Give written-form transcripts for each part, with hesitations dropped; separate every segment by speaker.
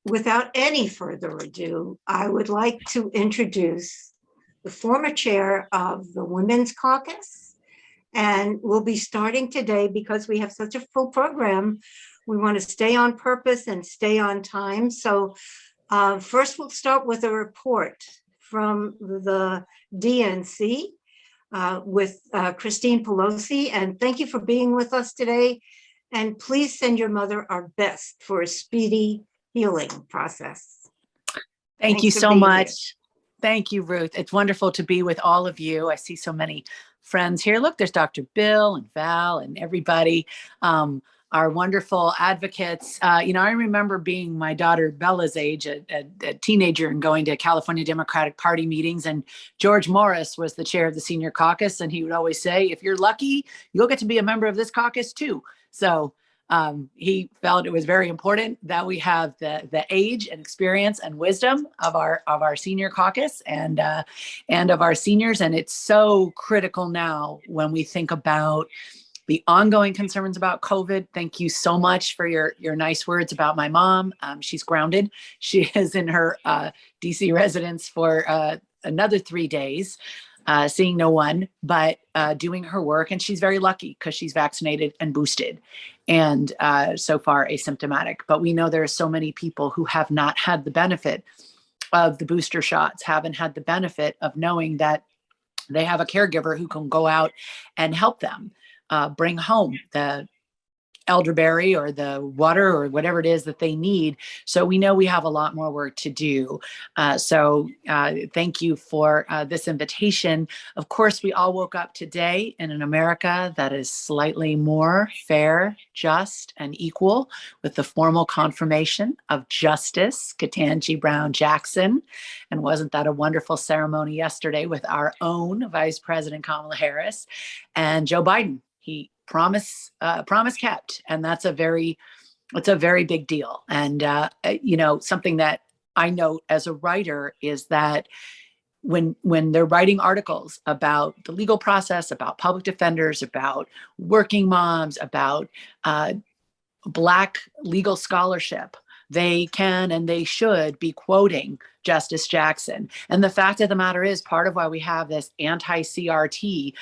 Speaker 1: without any further ado, I would like to introduce the former chair of the Women's Caucus. And we'll be starting today because we have such a full program. We want to stay on purpose and stay on time. So first we'll start with a report from the DNC with Christine Pelosi. And thank you for being with us today. And please send your mother our best for a speedy healing process.
Speaker 2: Thank you so much. Thank you, Ruth. It's wonderful to be with all of you. I see so many friends here. Look, there's Dr. Bill and Val and everybody, our wonderful advocates. I remember being my daughter Bella's age, a teenager, and going to California Democratic Party meetings. And George Morris was the chair of the senior caucus. And he would always say, if you're lucky, you'll get to be a member of this caucus too. So he felt it was very important that we have the age and experience and wisdom of our senior caucus and of our seniors. And it's so critical now when we think about the ongoing concerns about COVID. Thank you so much for your nice words about my mom. She's grounded. She is in her DC residence for another 3 days. Seeing no one, but doing her work. And she's very lucky because she's vaccinated and boosted and so far asymptomatic. But we know there are so many people who have not had the benefit of the booster shots, haven't had the benefit of knowing that they have a caregiver who can go out and help them bring home the elderberry or the water or whatever it is that they need. So we know we have a lot more work to do. So thank you for this invitation. Of course, we all woke up today in an America that is slightly more fair, just, and equal with the formal confirmation of Justice Ketanji Brown Jackson. And wasn't that a wonderful ceremony yesterday with our own Vice President Kamala Harris and Joe Biden? He promise kept, and it's a very big deal. And something that I note as a writer is that when they're writing articles about the legal process, about public defenders, about working moms, about Black legal scholarship, they can and they should be quoting Justice Jackson. And the fact of the matter is, part of why we have this anti-CRT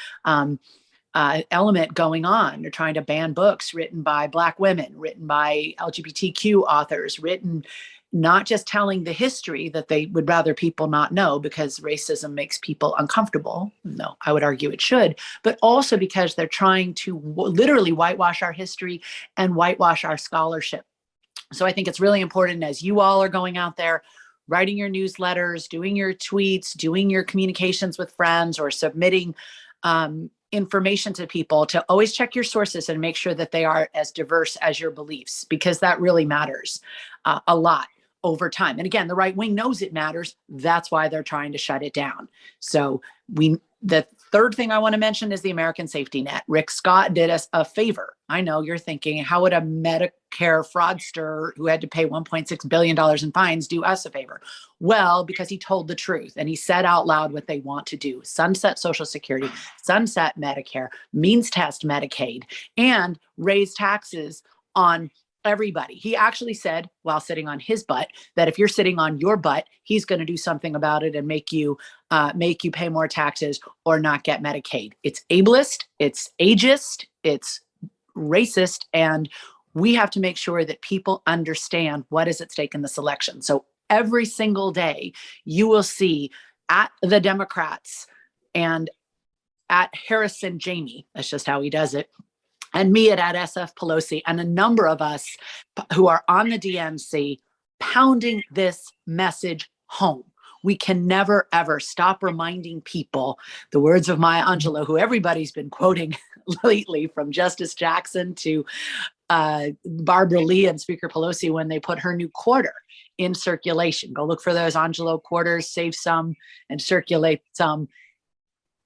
Speaker 2: element going on. They're trying to ban books written by Black women, written by LGBTQ authors, written not just telling the history that they would rather people not know because racism makes people uncomfortable. No, I would argue it should, but also because they're trying to literally whitewash our history and whitewash our scholarship. So I think it's really important, as you all are going out there, writing your newsletters, doing your tweets, doing your communications with friends, or submitting information to people, to always check your sources and make sure that they are as diverse as your beliefs, because that really matters a lot over time. And again, the right wing knows it matters. That's why they're trying to shut it down. So the third thing I want to mention is the American safety net. Rick Scott did us a favor. I know you're thinking, how would a Medicare fraudster who had to pay $1.6 billion in fines do us a favor? Well, because he told the truth and he said out loud what they want to do: sunset Social Security, sunset Medicare, means test Medicaid, and raise taxes on everybody. He actually said, while sitting on his butt, that if you're sitting on your butt, he's going to do something about it and make you pay more taxes or not get Medicaid. It's ableist, it's ageist, it's racist, and we have to make sure that people understand what is at stake in this election. So every single day, you will see at the Democrats and at Harrison Jamie, that's just how he does it, and me at SF Pelosi, and a number of us who are on the DNC pounding this message home. We can never, ever stop reminding people, the words of Maya Angelou, who everybody's been quoting lately, from Justice Jackson to Barbara Lee and Speaker Pelosi, when they put her new quarter in circulation. Go look for those Angelou quarters, save some and circulate some.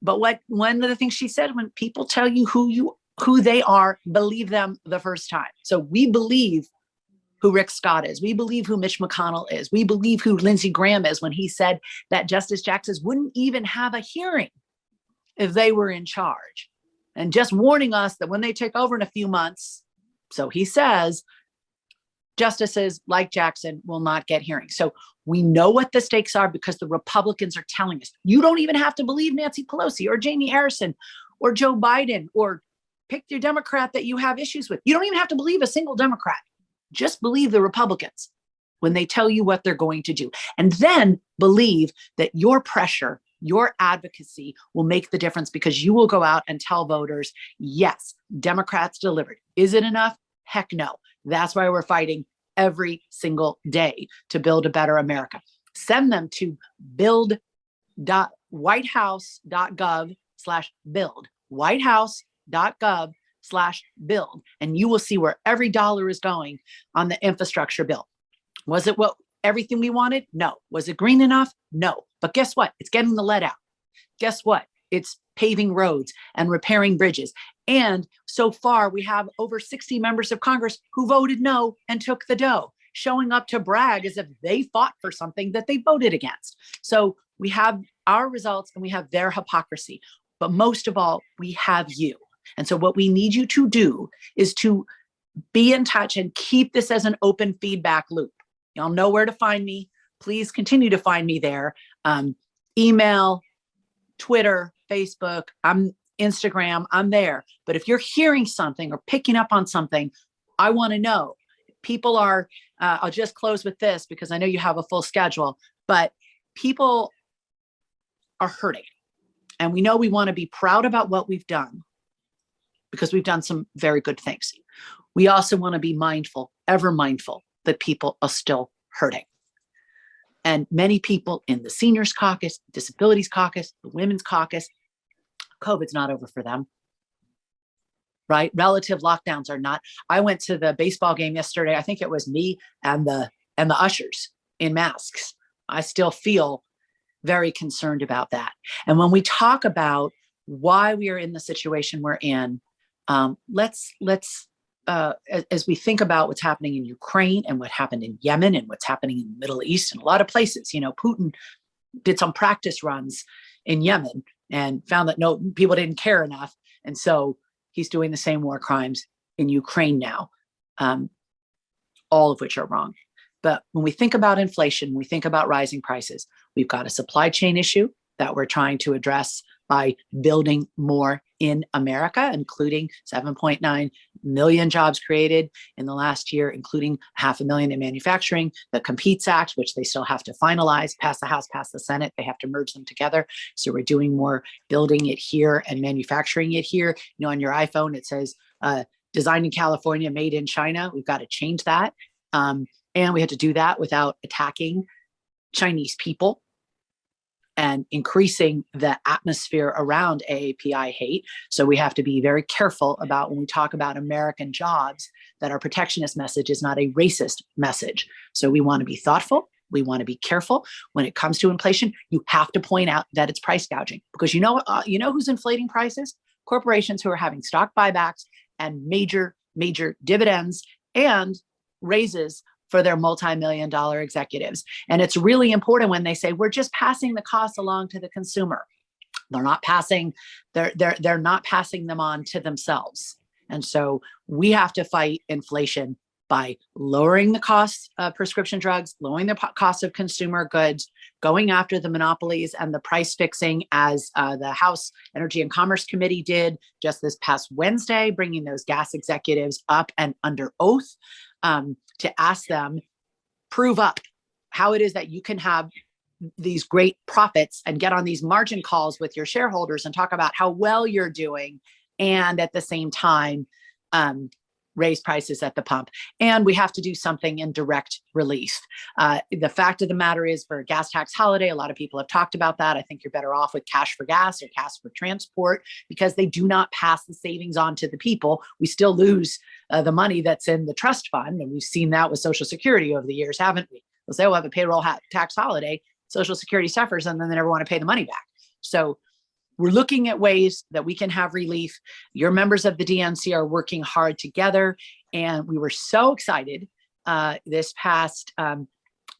Speaker 2: But one of the things she said, when people tell you who they are, believe them the first time. So we believe who Rick Scott is. We believe who Mitch McConnell is. We believe who Lindsey Graham is when he said that Justice Jackson wouldn't even have a hearing if they were in charge. And just warning us that when they take over in a few months, so he says, justices like Jackson will not get hearings. So we know what the stakes are because the Republicans are telling us. You don't even have to believe Nancy Pelosi or Jamie Harrison or Joe Biden, or pick your Democrat that you have issues with. You don't even have to believe a single Democrat. Just believe the Republicans when they tell you what they're going to do. And then believe that your pressure, your advocacy will make the difference, because you will go out and tell voters, yes, Democrats delivered. Is it enough? Heck no. That's why we're fighting every single day to build a better America. Send them to build.whitehouse.gov/build, whitehouse.gov/build, and you will see where every dollar is going on the infrastructure bill. Was it everything we wanted? No. Was it green enough? No. But guess what? It's getting the lead out. Guess what? It's paving roads and repairing bridges. And so far, we have over 60 members of Congress who voted no and took the dough, showing up to brag as if they fought for something that they voted against. So we have our results and we have their hypocrisy. But most of all, we have you. And so what we need you to do is to be in touch and keep this as an open feedback loop. Y'all know where to find me. Please continue to find me there. Email, Twitter, Facebook, Instagram, I'm there. But if you're hearing something or picking up on something, I want to know. People are, I'll just close with this because I know you have a full schedule, but people are hurting. And we know we want to be proud about what we've done because we've done some very good things. We also want to be mindful, ever mindful, that people are still hurting. And many people in the Seniors Caucus, Disabilities Caucus, the Women's Caucus, COVID's not over for them, right? Relative lockdowns are not. I went to the baseball game yesterday. I think it was me and the ushers in masks. I still feel very concerned about that. And when we talk about why we are in the situation we're in, let's as we think about what's happening in Ukraine and what happened in Yemen and what's happening in the Middle East and a lot of places, Putin did some practice runs in Yemen and found that no, people didn't care enough. And so he's doing the same war crimes in Ukraine now, all of which are wrong. But when we think about inflation, we think about rising prices, we've got a supply chain issue that we're trying to address by building more in America, including 7.9 million jobs created in the last year, including 500,000 in manufacturing, the Competes Act, which they still have to finalize, pass the House, pass the Senate. They have to merge them together. So we're doing more building it here and manufacturing it here. On your iPhone, it says designed in California, made in China. We've got to change that. And we had to do that without attacking Chinese people and increasing the atmosphere around AAPI hate. So we have to be very careful about when we talk about American jobs, that our protectionist message is not a racist message. So we want to be thoughtful. We want to be careful. When it comes to inflation, you have to point out that it's price gouging, because you know who's inflating prices? Corporations who are having stock buybacks and major dividends and raises for their multi-million-dollar executives. And it's really important when they say, we're just passing the costs along to the consumer. They're not passing them on to themselves. And so we have to fight inflation by lowering the costs of prescription drugs, lowering the cost of consumer goods, going after the monopolies and the price fixing, as the House Energy and Commerce Committee did just this past Wednesday, bringing those gas executives up and under oath to ask them, prove up how it is that you can have these great profits and get on these margin calls with your shareholders and talk about how well you're doing, and at the same time, raise prices at the pump. And we have to do something in direct relief. The fact of the matter is, for a gas tax holiday, a lot of people have talked about that. I think you're better off with cash for gas or cash for transport, because they do not pass the savings on to the people. We still lose the money that's in the trust fund. And we've seen that with Social Security over the years, haven't we? They'll say, we'll have a payroll tax holiday. Social Security suffers, and then they never want to pay the money back. So we're looking at ways that we can have relief. Your members of the DNC are working hard together. And we were so excited this past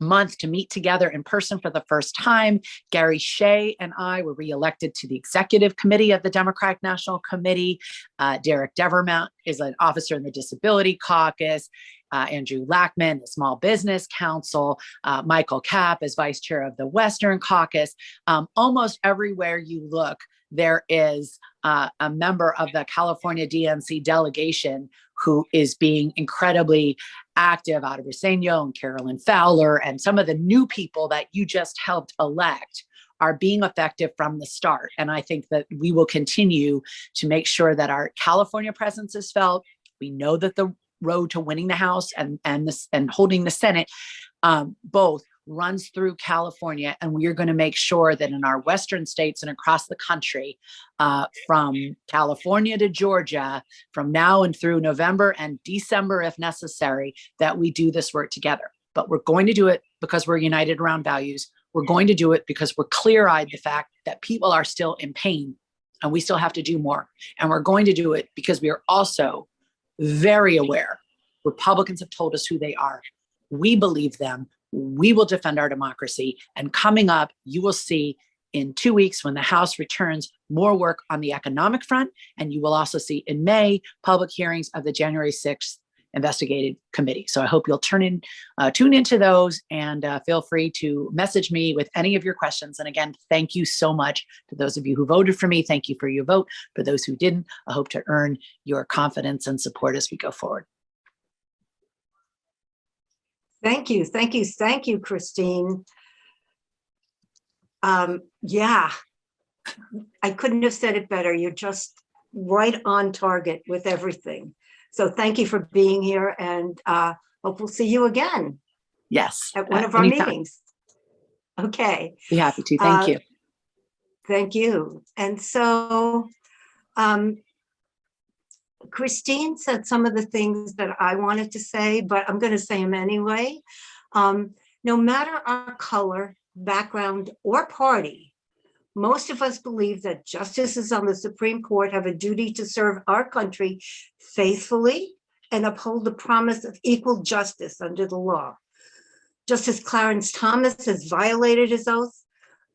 Speaker 2: month to meet together in person for the first time. Gary Shea and I were reelected to the executive committee of the Democratic National Committee. Derek Devermont is an officer in the Disability Caucus. Andrew Lackman, the Small Business Council, Michael Kapp as vice chair of the Western Caucus. Almost everywhere you look, there is a member of the California DNC delegation who is being incredibly active, out of Briseño and Carolyn Fowler, and some of the new people that you just helped elect are being effective from the start. And I think that we will continue to make sure that our California presence is felt. We know that the road to winning the House and holding the Senate both runs through California, and we are going to make sure that in our Western states and across the country, from California to Georgia, from now and through November and December, if necessary, that we do this work together. But we're going to do it because we're united around values. We're going to do it because we're clear-eyed the fact that people are still in pain and we still have to do more. And we're going to do it because we are also very aware. Republicans have told us who they are. We believe them. We will defend our democracy. And coming up, you will see in 2 weeks when the House returns more work on the economic front. And you will also see in May public hearings of the January 6th investigative committee. So I hope you'll tune into those, and feel free to message me with any of your questions. And again, thank you so much to those of you who voted for me. Thank you for your vote. For those who didn't, I hope to earn your confidence and support as we go forward.
Speaker 1: Thank you. Thank you. Thank you, Christine. Yeah, I couldn't have said it better. You're just right on target with everything. So thank you for being here, and hope we'll see you again.
Speaker 2: Yes.
Speaker 1: At one of our
Speaker 2: anytime.
Speaker 1: meetings. Okay.
Speaker 2: Be happy to. Thank you.
Speaker 1: Thank you. And so Christine said some of the things that I wanted to say, but I'm going to say them anyway. No matter our color, background, or party, most of us believe that justices on the Supreme Court have a duty to serve our country faithfully and uphold the promise of equal justice under the law. Justice Clarence Thomas has violated his oath,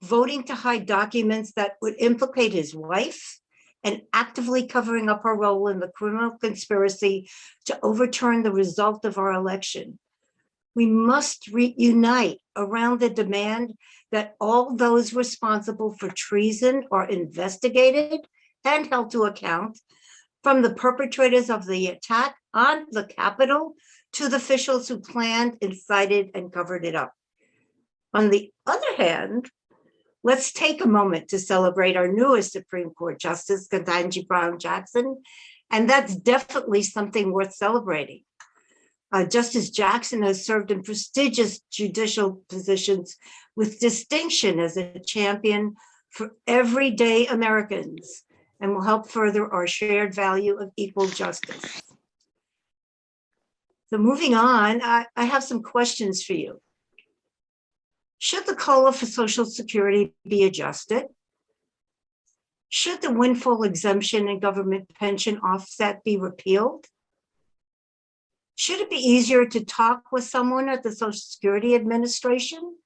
Speaker 1: voting to hide documents that would implicate his wife, and actively covering up her role in the criminal conspiracy to overturn the result of our election. We must reunite around the demand that all those responsible for treason are investigated and held to account, from the perpetrators of the attack on the Capitol to the officials who planned, incited, and covered it up. On the other hand, let's take a moment to celebrate our newest Supreme Court Justice, Ketanji Brown Jackson, and that's definitely something worth celebrating. Justice Jackson has served in prestigious judicial positions with distinction as a champion for everyday Americans, and will help further our shared value of equal justice. So moving on, I have some questions for you. Should the COLA for Social Security be adjusted? Should the windfall exemption and government pension offset be repealed? Should it be easier to talk with someone at the Social Security Administration?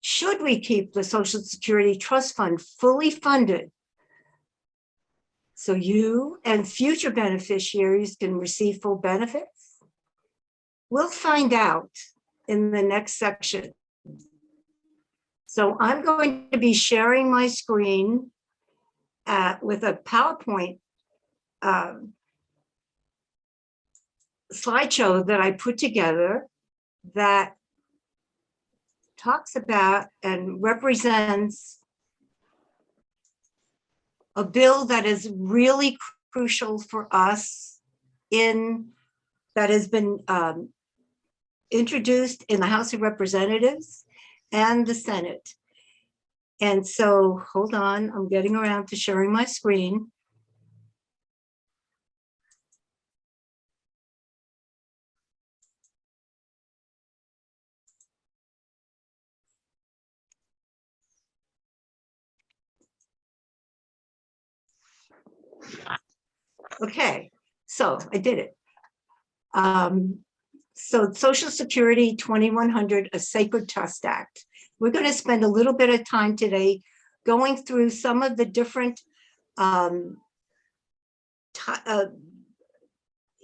Speaker 1: Should we keep the Social Security Trust Fund fully funded so you and future beneficiaries can receive full benefits? We'll find out in the next section. So I'm going to be sharing my screen with a PowerPoint slideshow that I put together that talks about and represents a bill that is really crucial for us that has been introduced in the House of Representatives and the Senate. And so, hold on, I'm getting around to sharing my screen. Okay, so I did it. So Social Security 2100, a Sacred Trust Act. We're going to spend a little bit of time today going through some of the different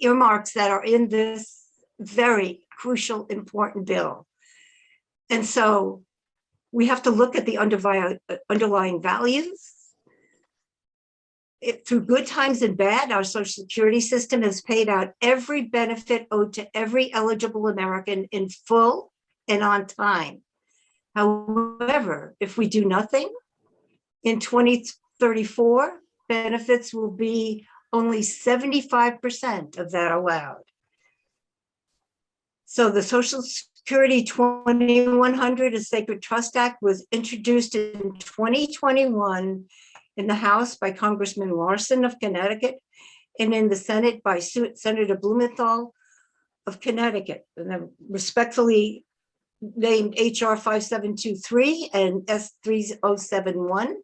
Speaker 1: earmarks that are in this very crucial, important bill. And so we have to look at the underlying values. Through good times and bad, our Social Security system has paid out every benefit owed to every eligible American in full and on time. However, if we do nothing, in 2034, benefits will be only 75% of that allowed. So the Social Security 2100, a Sacred Trust Act, was introduced in 2021 in the House by Congressman Larson of Connecticut, and in the Senate by Senator Blumenthal of Connecticut, and then respectfully named HR 5723 and S3071.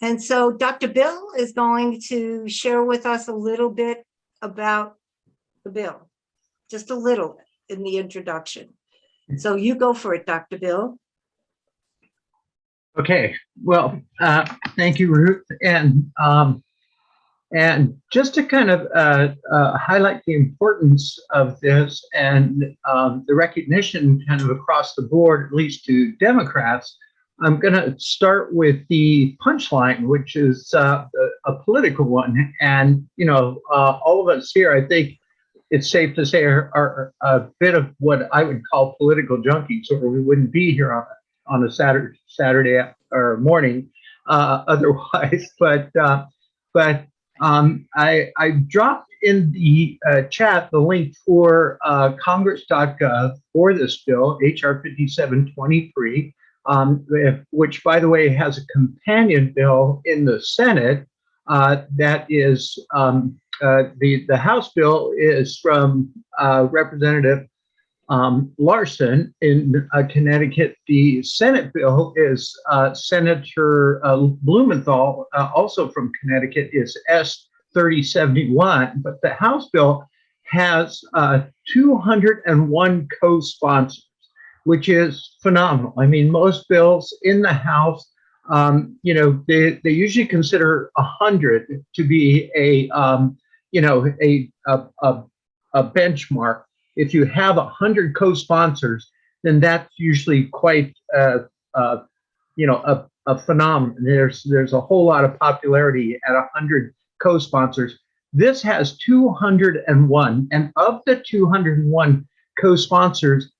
Speaker 1: And so Dr. Bill is going to share with us a little bit about the bill, just a little in the introduction. So you go for it, Dr. Bill.
Speaker 3: Okay, well, thank you, Ruth. And just to kind of highlight the importance of this and the recognition kind of across the board, at least to Democrats, I'm going to start with the punchline, which is a political one. And, you know, all of us here, I think it's safe to say, are a bit of what I would call political junkies, or we wouldn't be here on a Saturday or morning otherwise. But I dropped in the chat the link for Congress.gov for this bill, HR 5723, which, by the way, has a companion bill in the Senate that is the House bill is from Representative Larson in Connecticut. The Senate bill is Senator Blumenthal, also from Connecticut, is S3071. But the House bill has 201 co-sponsors, which is phenomenal. I mean, most bills in the House, you know, they usually consider 100 to be a benchmark. If you have 100 co-sponsors, then that's usually quite, a phenomenon. There's a whole lot of popularity at 100 co-sponsors. This has 201, and of the 201 co-sponsors,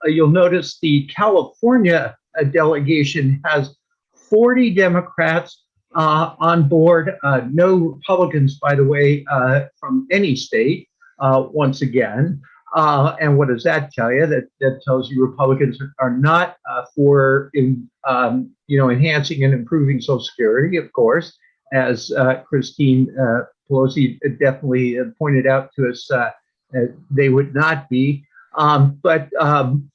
Speaker 3: you'll notice the California delegation has 40 Democrats on board, no Republicans, by the way, from any state. Once again. And what does that tell you? That tells you Republicans are not for enhancing and improving Social Security, of course, as Christine Pelosi definitely pointed out to us. They would not be. But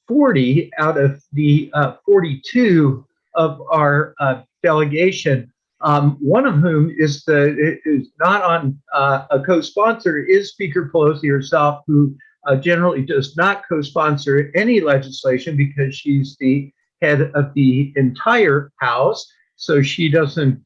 Speaker 3: 40 out of the 42 of our delegation, one of whom is not on a co-sponsor, is Speaker Pelosi herself, who generally does not co-sponsor any legislation because she's the head of the entire House. So she doesn't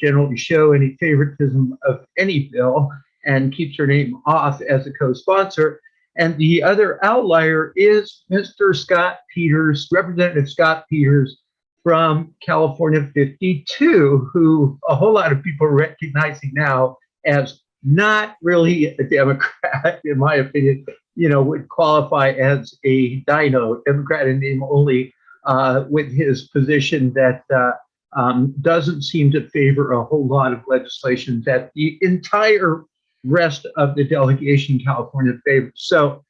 Speaker 3: generally show any favoritism of any bill and keeps her name off as a co-sponsor. And the other outlier is Mr. Scott Peters, Representative Scott Peters, from California 52, who a whole lot of people are recognizing now as not really a Democrat, in my opinion, would qualify as a dino, Democrat in name only, with his position that doesn't seem to favor a whole lot of legislation that the entire rest of the delegation in California favors. So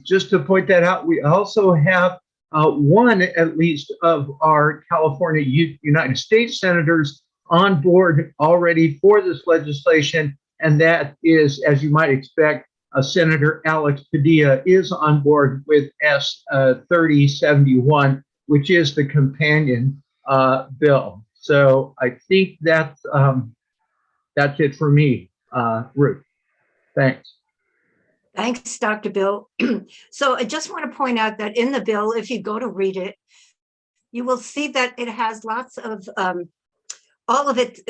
Speaker 3: just to point that out, we also have one, at least, of our California United States senators on board already for this legislation, and that is, as you might expect, Senator Alex Padilla is on board with S3071, which is the companion bill. So I think that's it for me, Ruth. Thanks.
Speaker 1: Thanks, Dr. Bill. So I just want to point out that in the bill, if you go to read it, you will see that it has lots of, all of it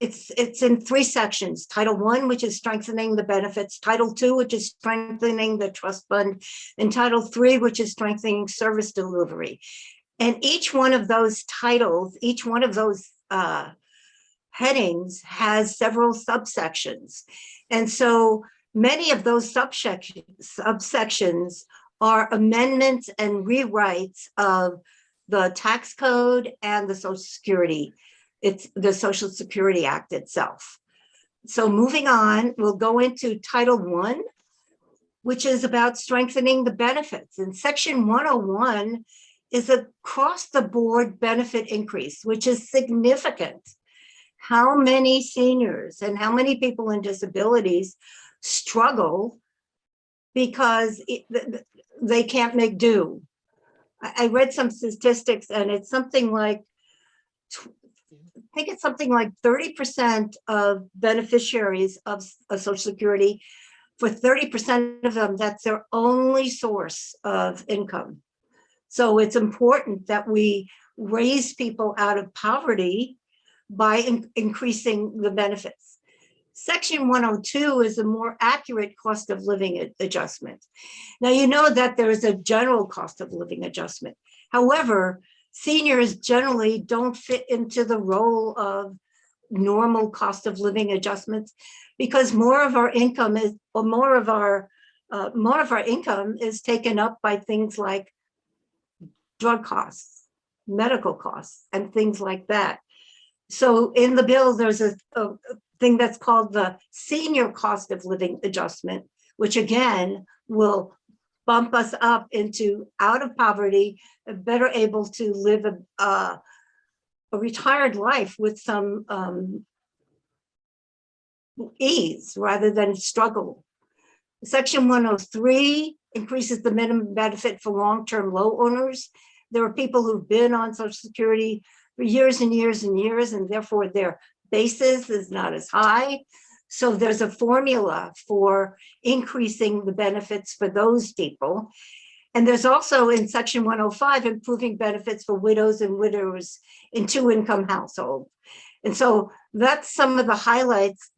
Speaker 1: it's in three sections. Title I, which is strengthening the benefits. Title II, which is strengthening the trust fund. And Title III, which is strengthening service delivery. And each one of those titles, each one of those headings has several subsections. And so many of those subsections are amendments and rewrites of the tax code and the Social Security. It's the Social Security Act itself. So moving on, we'll go into Title I, which is about strengthening the benefits. And Section 101 is across the board benefit increase, which is significant. How many seniors and how many people in disabilities struggle because they can't make do? I read some statistics, and it's something like, I think it's something like 30% of beneficiaries of Social Security, for 30% of them, that's their only source of income. So it's important that we raise people out of poverty by increasing the benefits. Section 102 is a more accurate cost of living adjustment. Now, you know that there is a general cost of living adjustment. However, seniors generally don't fit into the role of normal cost of living adjustments because more of our income is taken up by things like drug costs, medical costs, and things like that. So in the bill, there's a thing that's called the senior cost of living adjustment, which again will bump us up into out of poverty, better able to live a retired life with some ease rather than struggle. Section 103 increases the minimum benefit for long-term low owners. There are people who've been on Social Security for years and years and years, and therefore their basis is not as high. So there's a formula for increasing the benefits for those people. And there's also in Section 105, improving benefits for widows and widowers in two-income households. And so that's some of the highlights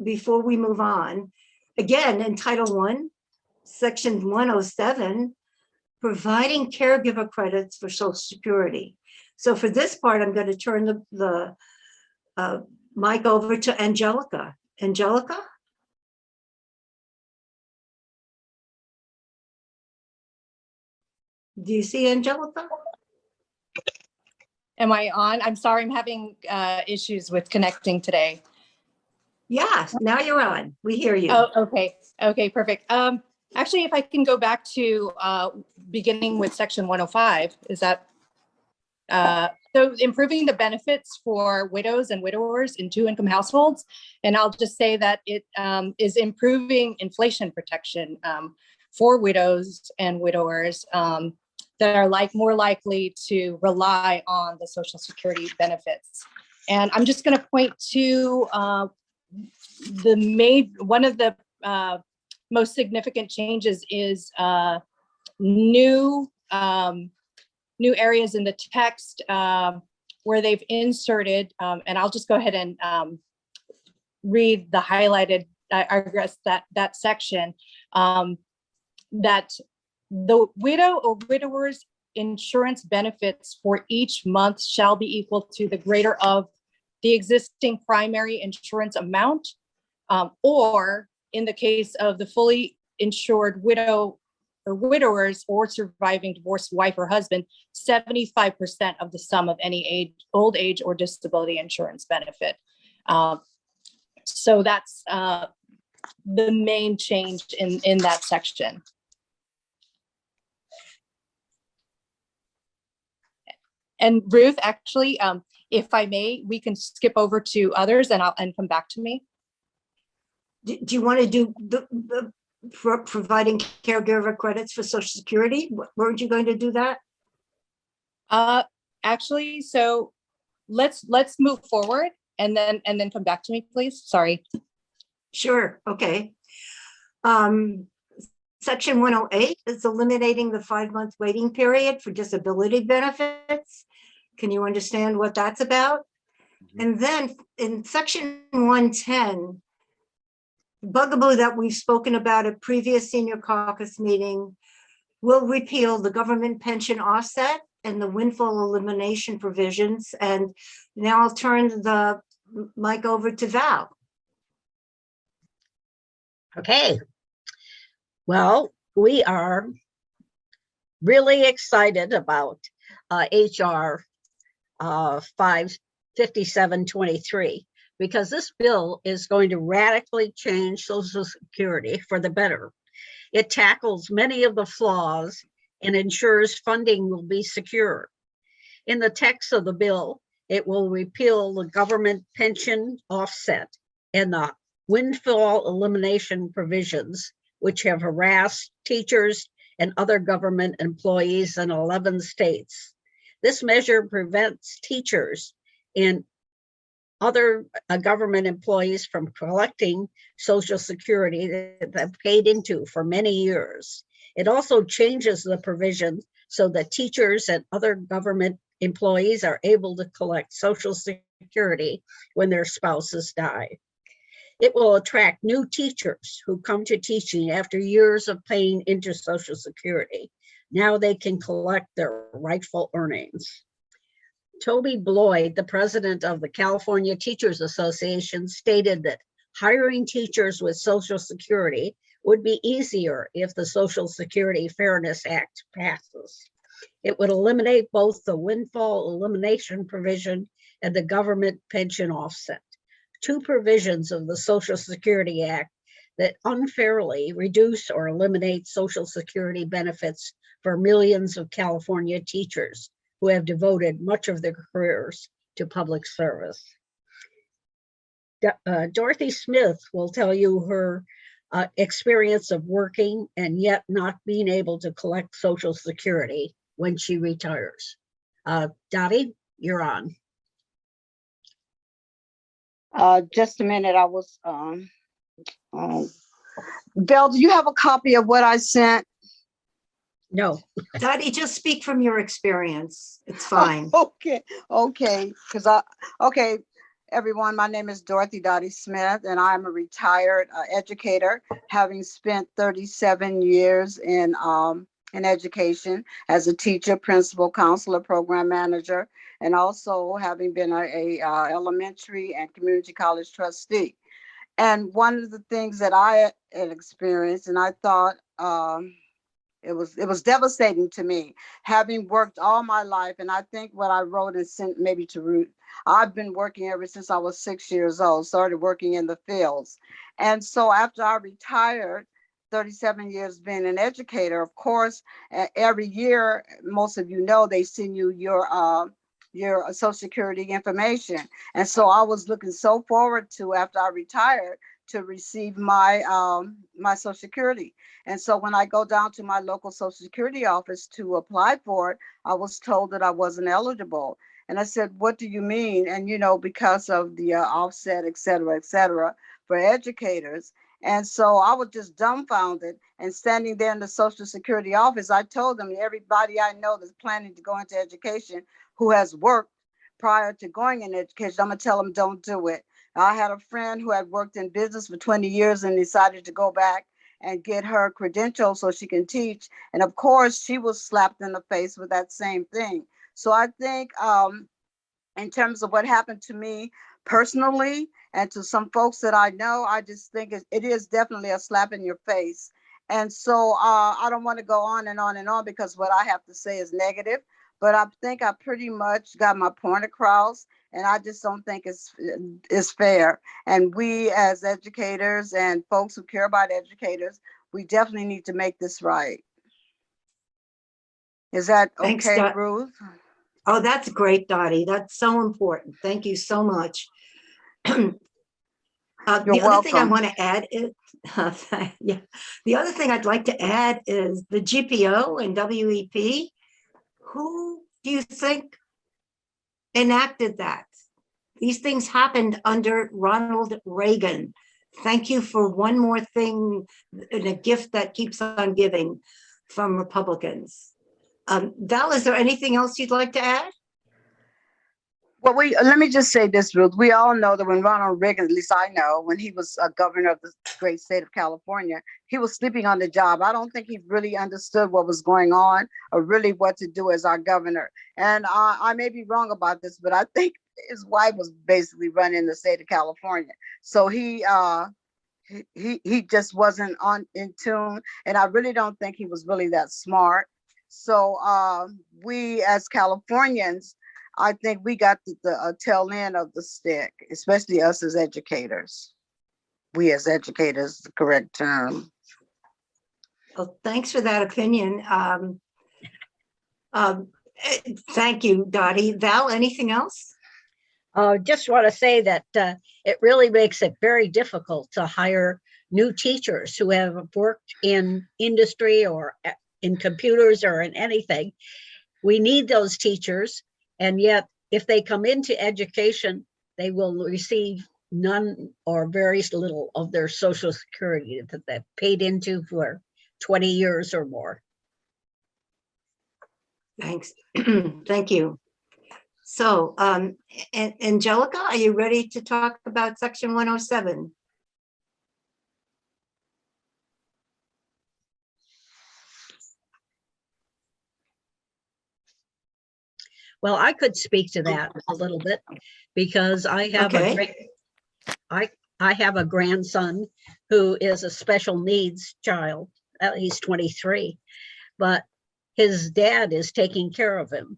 Speaker 1: before we move on. Again, in Title I, Section 107, providing caregiver credits for Social Security. So for this part, I'm going to turn the mic over to Angelica. Angelica? Do you see Angelica?
Speaker 4: Am I on? I'm sorry, I'm having issues with connecting today.
Speaker 1: Yes, now you're on. We hear you.
Speaker 4: Oh, okay. Okay, perfect. Actually, if I can go back to beginning with Section 105, is that so improving the benefits for widows and widowers in two-income households. And I'll just say that it is improving inflation protection for widows and widowers that are more likely to rely on the Social Security benefits. And I'm just going to point to one of the most significant changes is new areas in the text where they've inserted, and I'll just go ahead and read the highlighted, I guess that section, that the widow or widower's insurance benefits for each month shall be equal to the greater of the existing primary insurance amount, or in the case of the fully insured widow or widowers or surviving divorced wife or husband, 75% of the sum of any old age or disability insurance benefit. So that's the main change in that section. And Ruth, actually, if I may, we can skip over to others and come back to me.
Speaker 1: Do you want to do the providing caregiver credits for Social Security? Weren't you going to do that?
Speaker 4: Actually, so let's move forward and then come back to me, please. Sorry.
Speaker 1: Sure. Okay. Section 108 is eliminating the 5-month waiting period for disability benefits. Can you understand what that's about? And then in section 110, bugaboo that we've spoken about at previous senior caucus meeting will repeal the government pension offset and the windfall elimination provisions. And now I'll turn the mic over to Val.
Speaker 5: Okay. Well, we are really excited about HR 55723 because this bill is going to radically change Social Security for the better. It tackles many of the flaws and ensures funding will be secure. In the text of the bill, it will repeal the government pension offset and the windfall elimination provisions, which have harassed teachers and other government employees in 11 states. This measure prevents teachers and other government employees from collecting Social Security that they've paid into for many years. It also changes the provision so that teachers and other government employees are able to collect Social Security when their spouses die. It will attract new teachers who come to teaching after years of paying into Social Security. Now they can collect their rightful earnings. Toby Bloyd, the president of the California Teachers Association, stated that hiring teachers with Social Security would be easier if the Social Security Fairness Act passes. It would eliminate both the windfall elimination provision and the government pension offset, two provisions of the Social Security Act that unfairly reduce or eliminate Social Security benefits for millions of California teachers who have devoted much of their careers to public service. Dorothy Smith will tell you her experience of working and yet not being able to collect Social Security when she retires. Dottie, you're on.
Speaker 6: Just a minute, I was, Bill, do you have a copy of what I sent?
Speaker 5: No.
Speaker 1: Dottie, just speak from your experience. It's fine.
Speaker 6: Okay, everyone, my name is Dorothy Dottie Smith, and I'm a retired educator, having spent 37 years in education as a teacher, principal, counselor, program manager, and also having been a elementary and community college trustee. And one of the things that I had experienced, and I thought it was devastating to me, having worked all my life. And I think what I wrote and sent maybe to Ruth, I've been working ever since I was 6 years old, started working in the fields. And so after I retired, 37 years being an educator, of course, every year, most of you know, they send you your Social Security information. And so I was looking so forward to, after I retired, to receive my my Social Security. And so when I go down to my local Social Security office to apply for it, I was told that I wasn't eligible. And I said, what do you mean? And, you know, because of the offset, et cetera, for educators. And so I was just dumbfounded. And standing there in the Social Security office, I told them, everybody I know that's planning to go into education who has worked prior to going in education, I'm gonna tell them don't do it. I had a friend who had worked in business for 20 years and decided to go back and get her credentials so she can teach. And of course, she was slapped in the face with that same thing. So I think in terms of what happened to me personally and to some folks that I know, I just think it is definitely a slap in your face. And so I don't want to go on and on and on because what I have to say is negative, but I think I pretty much got my point across, and I just don't think it's fair. And we as educators and folks who care about educators, we definitely need to make this right. Is that
Speaker 1: Thanks,
Speaker 6: okay, Ruth?
Speaker 1: Oh, that's great, Dottie. That's so important. Thank you so much.
Speaker 6: You're
Speaker 1: The other thing I
Speaker 6: welcome.
Speaker 1: want to add is, yeah, the other thing I'd like to add is the GPO and WEP. Who do you think enacted that? These things happened under Ronald Reagan. Thank you for one more thing, and a gift that keeps on giving from Republicans. Val, is there anything else you'd like to add?
Speaker 6: Well, let me just say this, Ruth. We all know that when Ronald Reagan, at least I know, when he was governor of the great state of California, he was sleeping on the job. I don't think he really understood what was going on or really what to do as our governor. And I may be wrong about this, but I think his wife was basically running the state of California. So he just wasn't in tune, and I really don't think he was really that smart. So we as Californians, I think we got the tail end of the stick, especially us as educators. We as educators, the correct term.
Speaker 1: Well, thanks for that opinion. Thank you, Dottie. Val, anything else?
Speaker 5: Just want to say that it really makes it very difficult to hire new teachers who have worked in industry or in computers or in anything. We need those teachers, and yet if they come into education, they will receive none or very little of their Social Security that they've paid into for 20 years or more.
Speaker 1: Thanks. Thank you. So, Angelica, are you ready to talk about section 107?
Speaker 5: Well, I could speak to that a little bit because I have I have a grandson who is a special needs child. He's 23, but his dad is taking care of him.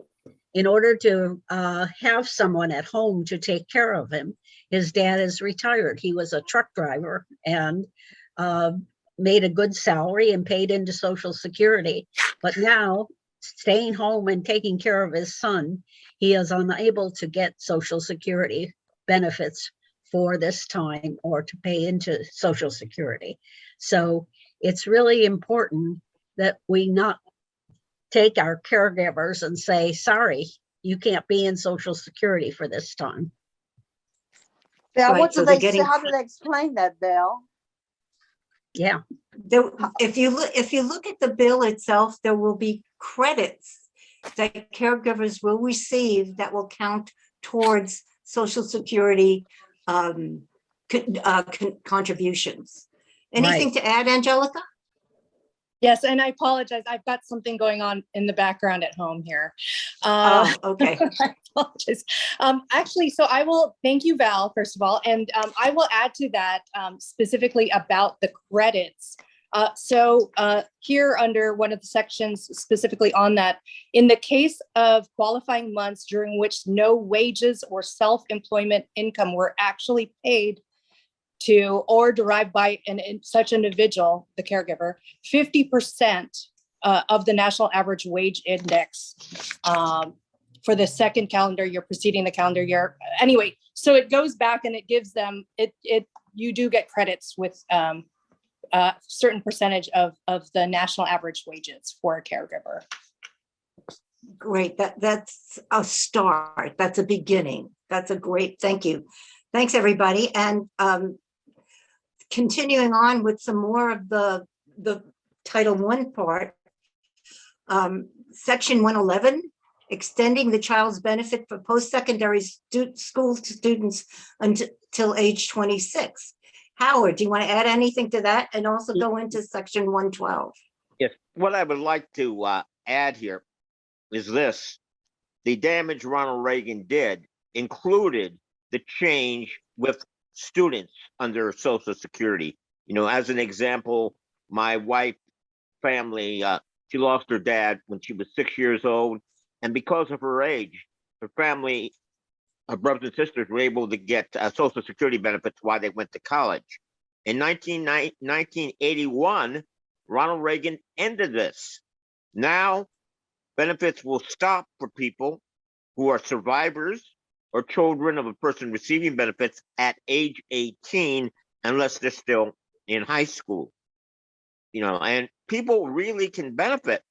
Speaker 5: In order to have someone at home to take care of him, his dad is retired. He was a truck driver and made a good salary and paid into Social Security. But now, staying home and taking care of his son, he is unable to get Social Security benefits for this time or to pay into Social Security. So it's really important that we not take our caregivers and say, sorry, you can't be in Social Security for this time.
Speaker 6: Belle,
Speaker 1: Right,
Speaker 6: what
Speaker 1: so
Speaker 6: do
Speaker 1: they're
Speaker 6: they say?
Speaker 1: getting-
Speaker 6: How do they explain that, Belle?
Speaker 5: Yeah,
Speaker 1: If you look at the bill itself, there will be credits that caregivers will receive that will count towards Social Security contributions. Anything to add, Angelica?
Speaker 4: Yes, and I apologize. I've got something going on in the background at home here.
Speaker 1: Oh, okay.
Speaker 4: I apologize. Actually, so I will thank you, Val, first of all, and I will add to that specifically about the credits. So here under one of the sections specifically on that, in the case of qualifying months during which no wages or self-employment income were actually paid to or derived by such individual, the caregiver, 50% of the national average wage index for the second calendar year preceding the calendar year. Anyway, so it goes back and it gives them, you do get credits with a certain percentage of the national average wages for a caregiver.
Speaker 1: Great, that's a start. That's a beginning. That's a great, thank you. Thanks, everybody. And continuing on with some more of the Title I part, Section 111, extending the child's benefit for post-secondary school students until age 26. Howard, do you want to add anything to that and also go into Section 112?
Speaker 7: Yes, what I would like to add here is this. The damage Ronald Reagan did included the change with students under Social Security. You know, as an example, my wife's family, she lost her dad when she was 6 years old. And because of her age, her family, her brothers and sisters were able to get Social Security benefits while they went to college. In 1981, Ronald Reagan ended this. Now, benefits will stop for people who are survivors or children of a person receiving benefits at age 18, unless they're still in high school. You know, and people really can benefit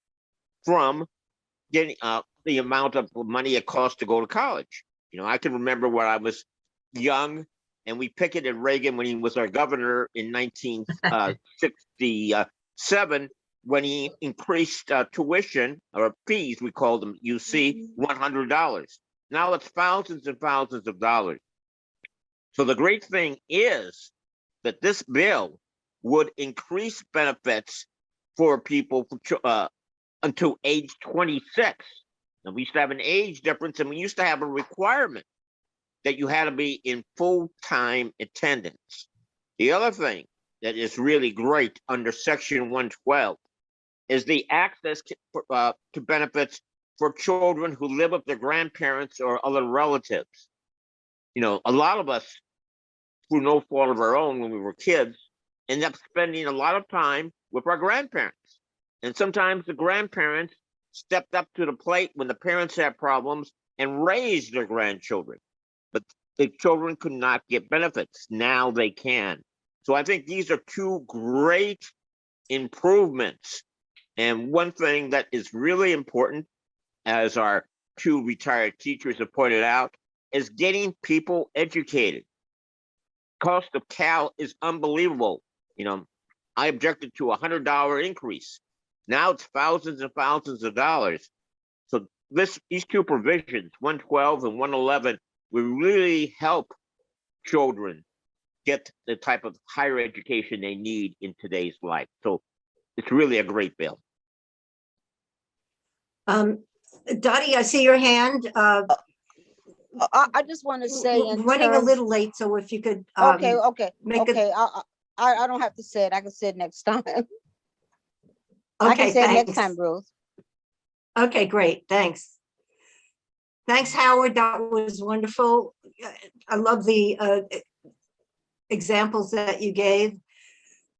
Speaker 7: from getting the amount of money it costs to go to college. You know, I can remember when I was young and we picketed Reagan when he was our governor in 1967, when he increased tuition or fees, we called them UC, $100. Now it's thousands and thousands of dollars. So the great thing is that this bill would increase benefits for people until age 26. And we used to have an age difference, and we used to have a requirement that you had to be in full-time attendance. The other thing that is really great under Section 112 is the access to benefits for children who live with their grandparents or other relatives. You know, a lot of us, through no fault of our own when we were kids, end up spending a lot of time with our grandparents. And sometimes the grandparents stepped up to the plate when the parents had problems and raised their grandchildren. But the children could not get benefits. Now they can. So I think these are two great improvements. And one thing that is really important, as our two retired teachers have pointed out, is getting people educated. Cost of Cal is unbelievable. You know, I objected to $100 increase. Now it's thousands and thousands of dollars. So these two provisions, 112 and 111, will really help children get the type of higher education they need in today's life. So it's really a great bill.
Speaker 1: Dottie, I see your hand.
Speaker 6: I just want to say, in
Speaker 1: Running a
Speaker 6: terms,
Speaker 1: little late, so if you could.
Speaker 6: okay,
Speaker 1: make it-
Speaker 6: okay. I don't have to say it. I can say it next time. I
Speaker 1: Okay,
Speaker 6: can say it next
Speaker 1: thanks.
Speaker 6: time, Ruth.
Speaker 1: Okay, great, thanks. Thanks, Howard, that was wonderful. I love the examples that you gave.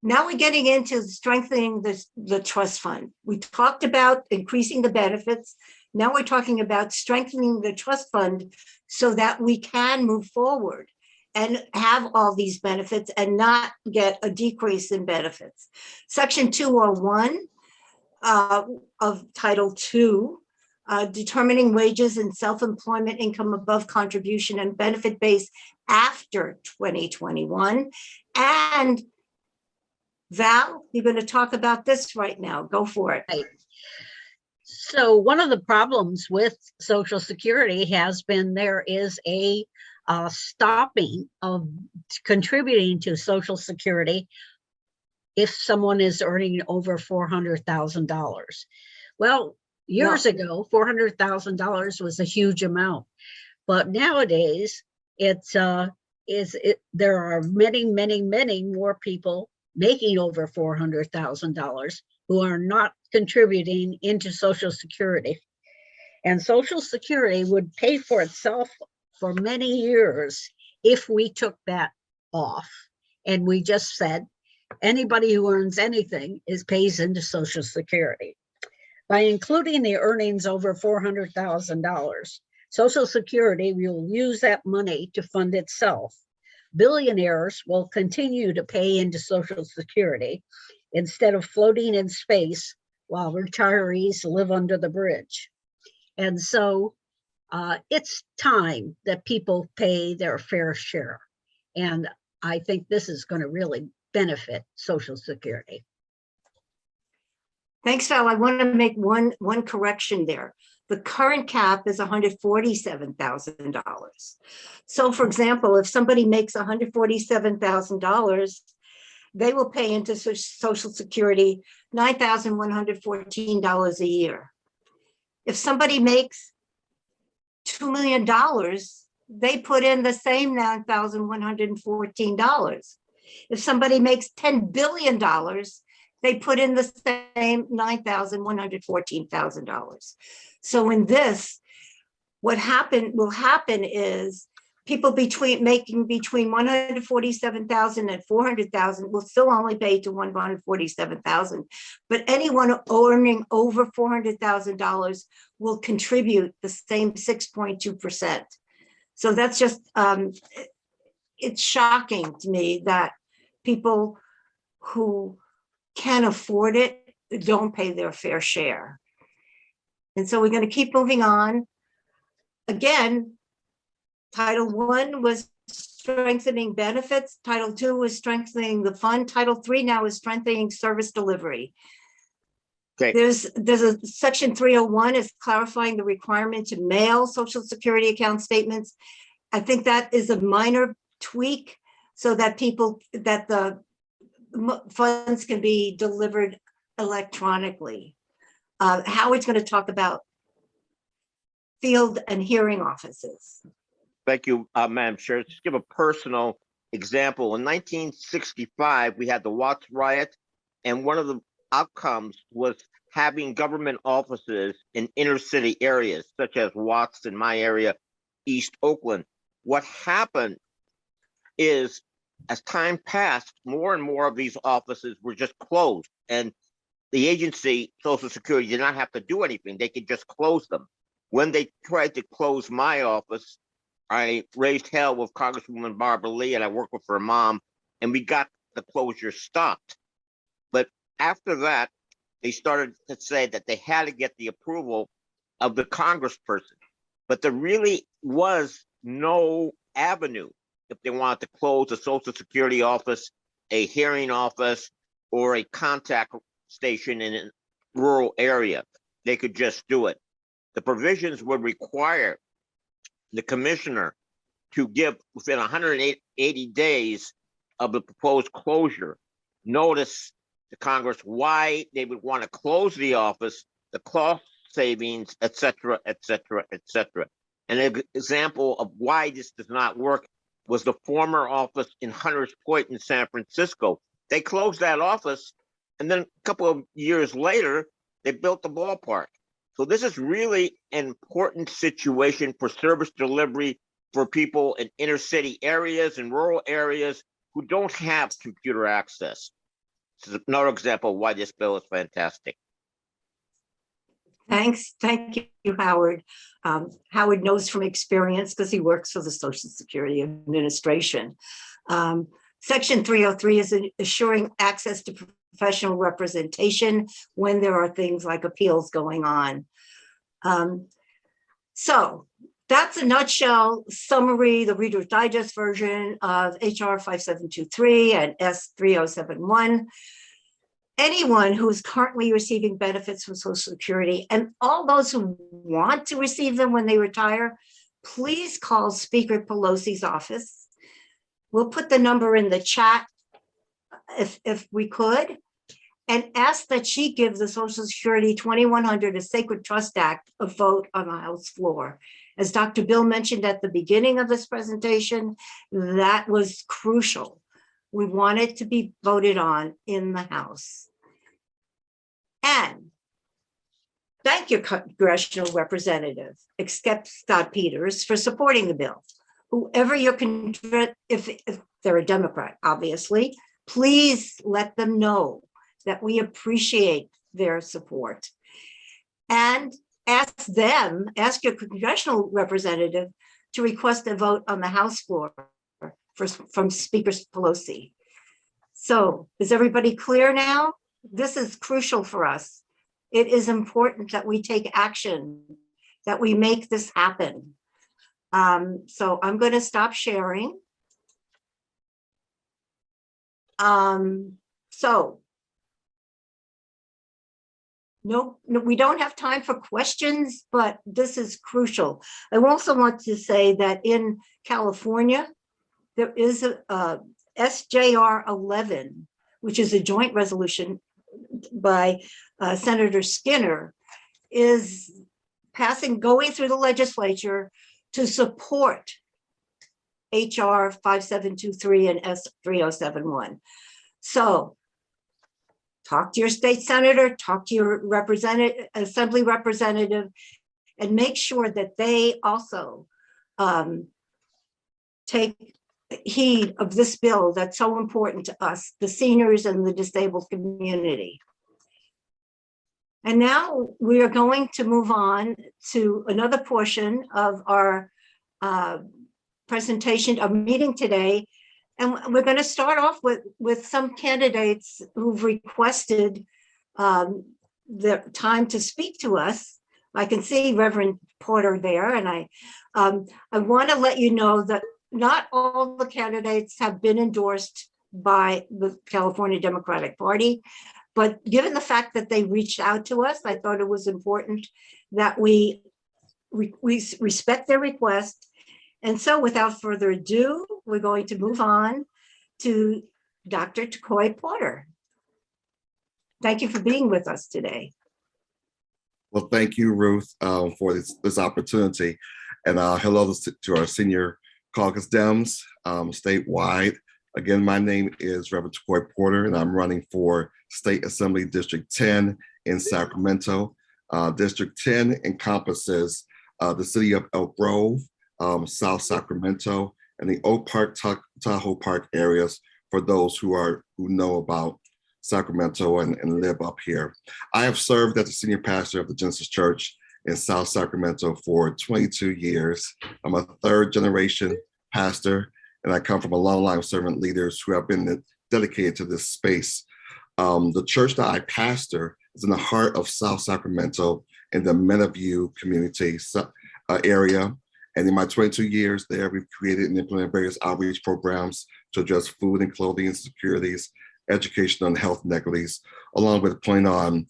Speaker 1: Now we're getting into strengthening the trust fund. We talked about increasing the benefits. Now we're talking about strengthening the trust fund so that we can move forward and have all these benefits and not get a decrease in benefits. Section 201 of Title II, determining wages and self-employment income above contribution and benefit base after 2021. And Val, you're going to talk about this right now. Go for it.
Speaker 5: Right. So one of the problems with Social Security has been there is a stopping of contributing to Social Security if someone is earning over $400,000. Well, years ago, $400,000 was a huge amount, but nowadays there are many more people making over $400,000 who are not contributing into Social Security. And Social Security would pay for itself for many years if we took that off. And we just said, anybody who earns anything pays into Social Security. By including the earnings over $400,000, Social Security will use that money to fund itself. Billionaires will continue to pay into Social Security instead of floating in space while retirees live under the bridge. And so it's time that people pay their fair share. And I think this is going to really benefit Social Security.
Speaker 1: Thanks, Val. I want to make one correction there. The current cap is $147,000. So for example, if somebody makes $147,000, they will pay into Social Security $9,114 a year. If somebody makes $2 million, they put in the same $9,114. If somebody makes $10 billion, they put in the same $9,114,000. So in this, what will happen is people making between $147,000 and $400,000 will still only pay to $147,000, but anyone earning over $400,000 will contribute the same 6.2%. So that's just, it's shocking to me that people who can afford it don't pay their fair share. And so we're going to keep moving on. Again, Title I was strengthening benefits. Title II was strengthening the fund. Title III now is strengthening service delivery.
Speaker 7: Okay,
Speaker 1: There's a section 301 is clarifying the requirement to mail Social Security account statements. I think that is a minor tweak so that the funds can be delivered electronically. Howard's going to talk about field and hearing offices.
Speaker 7: thank you, Madam Chair. Just give a personal example. In 1965, we had the Watts riot, and one of the outcomes was having government offices in inner city areas, such as Watts in my area, East Oakland. What happened is, as time passed, more and more of these offices were just closed, and the agency, Social Security, did not have to do anything. They could just close them. When they tried to close my office, I raised hell with Congresswoman Barbara Lee, and I worked with her mom, and we got the closure stopped. But after that, they started to say that they had to get the approval of the congressperson. But there really was no avenue if they wanted to close a Social Security office, a hearing office, or a contact station in a rural area. They could just do it. The provisions would require the commissioner to give within 180 days of the proposed closure notice to Congress why they would want to close the office, the cost savings, et cetera, et cetera, et cetera. An example of why this does not work was the former office in Hunters Point in San Francisco. They closed that office, and then a couple of years later, they built the ballpark. So this is really an important situation for service delivery for people in inner city areas and rural areas who don't have computer access. This is another example of why this bill is fantastic.
Speaker 1: Thanks. Thank you, Howard. Howard knows from experience because he works for the Social Security Administration. Section 303 is assuring access to professional representation when there are things like appeals going on. So that's a nutshell summary, the Reader's Digest version of HR 5723 and S3071. Anyone who is currently receiving benefits from Social Security and all those who want to receive them when they retire, please call Speaker Pelosi's office. We'll put the number in the chat if we could, and ask that she give the Social Security 2100, a Sacred Trust Act, a vote on the House floor. As Dr. Bill mentioned at the beginning of this presentation, that was crucial. We want it to be voted on in the House. And thank your congressional representative, except Scott Peters, for supporting the bill. Whoever you're, if they're a Democrat, obviously, please let them know that we appreciate their support. And ask your congressional representative to request a vote on the House floor from Speaker Pelosi. So is everybody clear now? This is crucial for us. It is important that we take action, that we make this happen. So I'm going to stop sharing. No, we don't have time for questions, but this is crucial. I also want to say that in California, there is a SJR 11, which is a joint resolution by Senator Skinner, is going through the legislature to support HR 5723 and S3071. So talk to your state senator, talk to your assembly representative, and make sure that they also take heed of this bill that's so important to us, the seniors and the disabled community. And now we are going to move on to another portion of our presentation, our meeting today. And we're going to start off with some candidates who've requested the time to speak to us. I can see Reverend Porter there, and I want to let you know that not all the candidates have been endorsed by the California Democratic Party. But given the fact that they reached out to us, I thought it was important that we respect their request. And so without further ado, we're going to move on to Dr. Takoi Porter. Thank you for being with us today.
Speaker 8: Well, thank you, Ruth, for this opportunity. And hello to our senior caucus Dems statewide. Again, my name is Reverend Takoi Porter, and I'm running for State Assembly District 10 in Sacramento. District 10 encompasses the city of Elk Grove, South Sacramento, and the Oak Park, Tahoe Park areas for those who know about Sacramento and live up here. I have served as the senior pastor of the Genesis Church in South Sacramento for 22 years. I'm a third generation pastor, and I come from a long line of servant leaders who have been dedicated to this space. The church that I pastor is in the heart of South Sacramento in the Meadowview community area. And in my 22 years there, we've created and implemented various outreach programs to address food and clothing insecurities, education and health inequities, along with putting on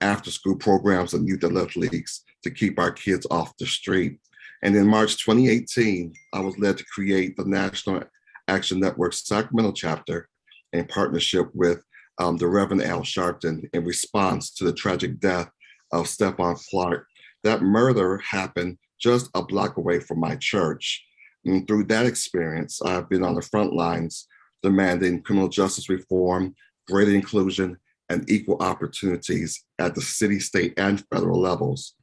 Speaker 8: after-school programs and youth athletic leagues to keep our kids off the street. And in March 2018, I was led to create the National Action Network Sacramento chapter in partnership with the Reverend Al Sharpton in response to the tragic death of Stephon Clark. That murder happened just a block away from my church. And through that experience, I've been on the front lines demanding criminal justice reform, greater inclusion, and equal opportunities at the city, state, and federal levels.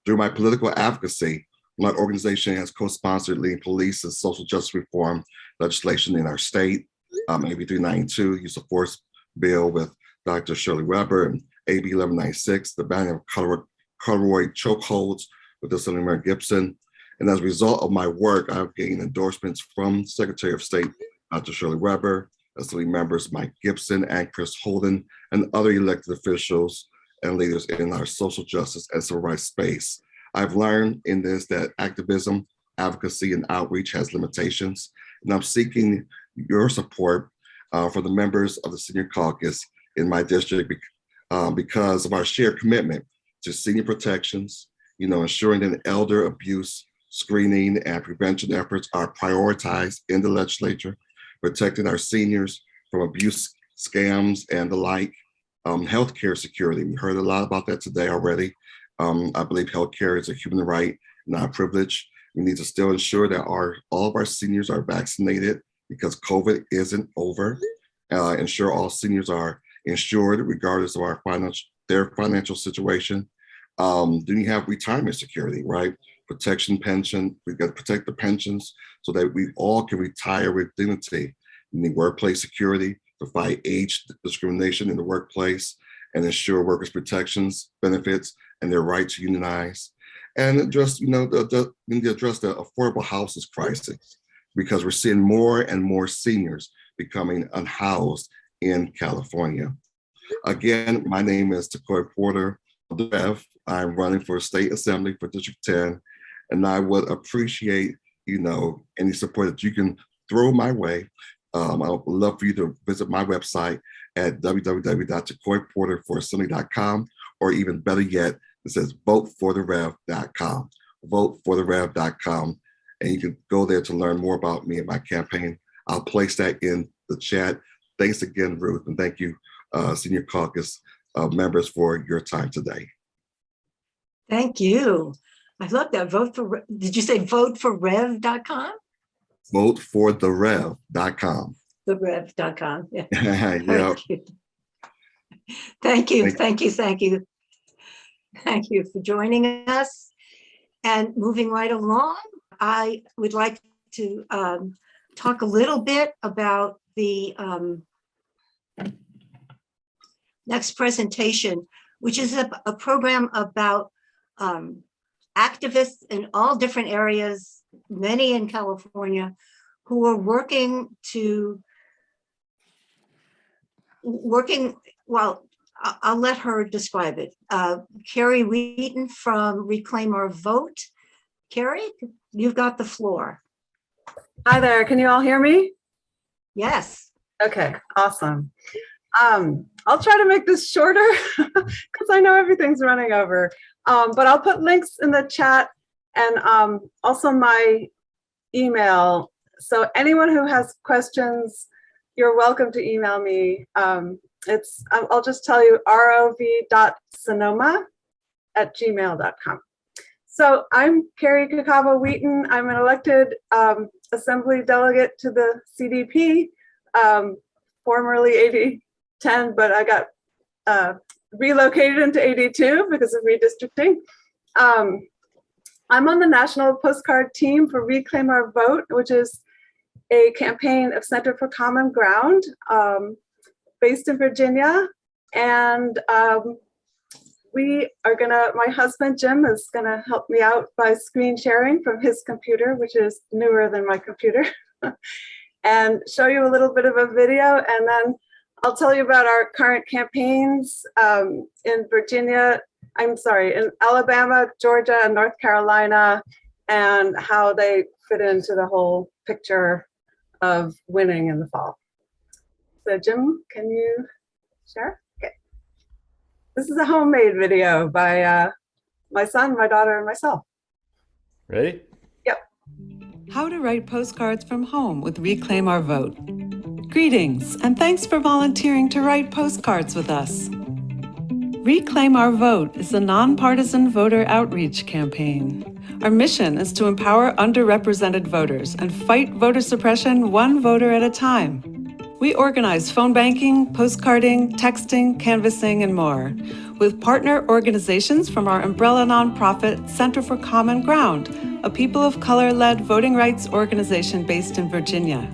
Speaker 8: Through my political advocacy, my organization has co-sponsored leading police and social justice reform legislation in our state, AB 392, use of force bill with Dr. Shirley Weber, and AB 1196, the banning of corduroy chokeholds with Assemblyman Gibson. And as a result of my work, I've gained endorsements from Secretary of State Dr. Shirley Weber, Assembly members Mike Gibson and Chris Holden, and other elected officials and leaders in our social justice and civil rights space. I've learned in this that activism, advocacy, and outreach has limitations, and I'm seeking your support for the members of the Senior Caucus in my district because of our shared commitment to senior protections, ensuring that elder abuse screening and prevention efforts are prioritized in the legislature, protecting our seniors from abuse scams and the like, healthcare security. We heard a lot about that today already. I believe healthcare is a human right, not a privilege. We need to still ensure that all of our seniors are vaccinated because COVID isn't over. Ensure all seniors are insured regardless of their financial situation. Then you have retirement security, right? Protection pension, we got to protect the pensions so that we all can retire with dignity. We need workplace security to fight age discrimination in the workplace and ensure workers' protections, benefits, and their right to unionize. And address, we need to address the affordable houses crisis because we're seeing more and more seniors becoming unhoused in California. Again, my name is Takoi Porter of the Rev. I'm running for State Assembly for District 10, and I would appreciate, any support that you can throw my way. I would love for you to visit my website at www.takoiporterforassembly.com, or even better yet, it says votefortherev.com, votefortherev.com, and you can go there to learn more about me and my campaign. I'll place that in the chat. Thanks again, Ruth, and thank you, Senior Caucus members, for your time today.
Speaker 1: Thank you. I love that. Did you say voteforrev.com?
Speaker 8: Votefortherev.com.
Speaker 1: Therev.com. Yeah.
Speaker 8: Yeah.
Speaker 1: Thank you. Thank you for joining us. And moving right along, I would like to talk a little bit about the next presentation, which is a program about activists in all different areas, many in California, who are well, I'll let her describe it. Carrie Wheaton from Reclaim Our Vote. Carrie, you've got the floor.
Speaker 9: Hi there, can you all hear me?
Speaker 1: Yes.
Speaker 9: Okay, awesome. I'll try to make this shorter because I know everything's running over. But I'll put links in the chat and also my email. So anyone who has questions, you're welcome to email me. I'll just tell you rov.sonoma@gmail.com. So I'm Carrie Kakava Wheaton. I'm an elected assembly delegate to the CDP, formerly 8010, but I got relocated into 82 because of redistricting. I'm on the national postcard team for Reclaim Our Vote, which is a campaign of Center for Common Ground based in Virginia. And my husband, Jim, is gonna help me out by screen sharing from his computer, which is newer than my computer, and show you a little bit of a video. And then I'll tell you about our current campaigns in Alabama, Georgia, and North Carolina, and how they fit into the whole picture of winning in the fall. So Jim, can you share? Okay. This is a homemade video by my son, my daughter, and myself.
Speaker 10: Ready?
Speaker 9: Yep.
Speaker 11: How to write postcards from home with Reclaim Our Vote. Greetings, and thanks for volunteering to write postcards with us. Reclaim Our Vote is a nonpartisan voter outreach campaign. Our mission is to empower underrepresented voters and fight voter suppression one voter at a time. We organize phone banking, postcarding, texting, canvassing, and more, with partner organizations from our umbrella nonprofit Center for Common Ground, a people of color-led voting rights organization based in Virginia.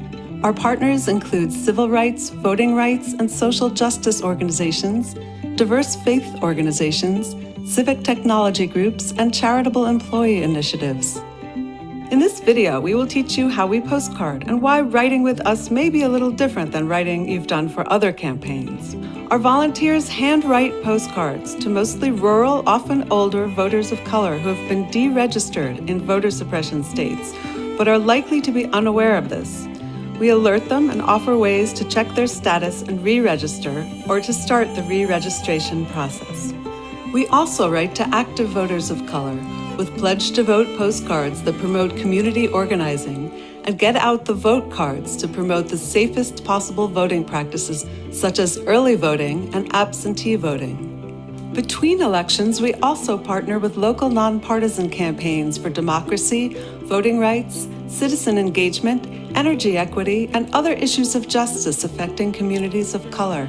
Speaker 11: Our partners include civil rights, voting rights, and social justice organizations, diverse faith organizations, civic technology groups, and charitable employee initiatives. In this video, we will teach you how we postcard and why writing with us may be a little different than writing you've done for other campaigns. Our volunteers handwrite postcards to mostly rural, often older voters of color who have been deregistered in voter suppression states, but are likely to be unaware of this. We alert them and offer ways to check their status and re-register or to start the re-registration process. We also write to active voters of color with Pledge to Vote postcards that promote community organizing and Get Out the Vote cards to promote the safest possible voting practices such as early voting and absentee voting. Between elections, we also partner with local nonpartisan campaigns for democracy, voting rights, citizen engagement, energy equity, and other issues of justice affecting communities of color.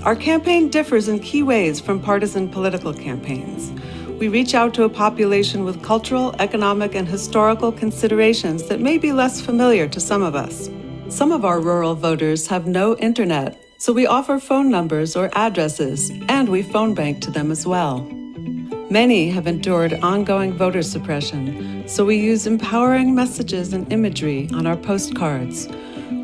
Speaker 11: Our campaign differs in key ways from partisan political campaigns. We reach out to a population with cultural, economic, and historical considerations that may be less familiar to some of us. Some of our rural voters have no internet, so we offer phone numbers or addresses, and we phone bank to them as well. Many have endured ongoing voter suppression, so we use empowering messages and imagery on our postcards.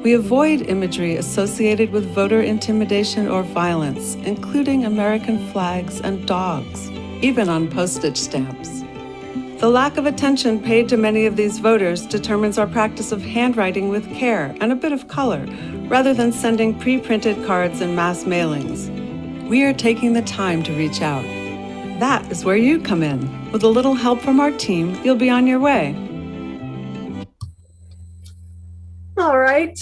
Speaker 11: We avoid imagery associated with voter intimidation or violence, including American flags and dogs, even on postage stamps. The lack of attention paid to many of these voters determines our practice of handwriting with care and a bit of color, rather than sending pre-printed cards and mass mailings. We are taking the time to reach out. That is where you come in. With a little help from our team, you'll be on your way.
Speaker 9: All right.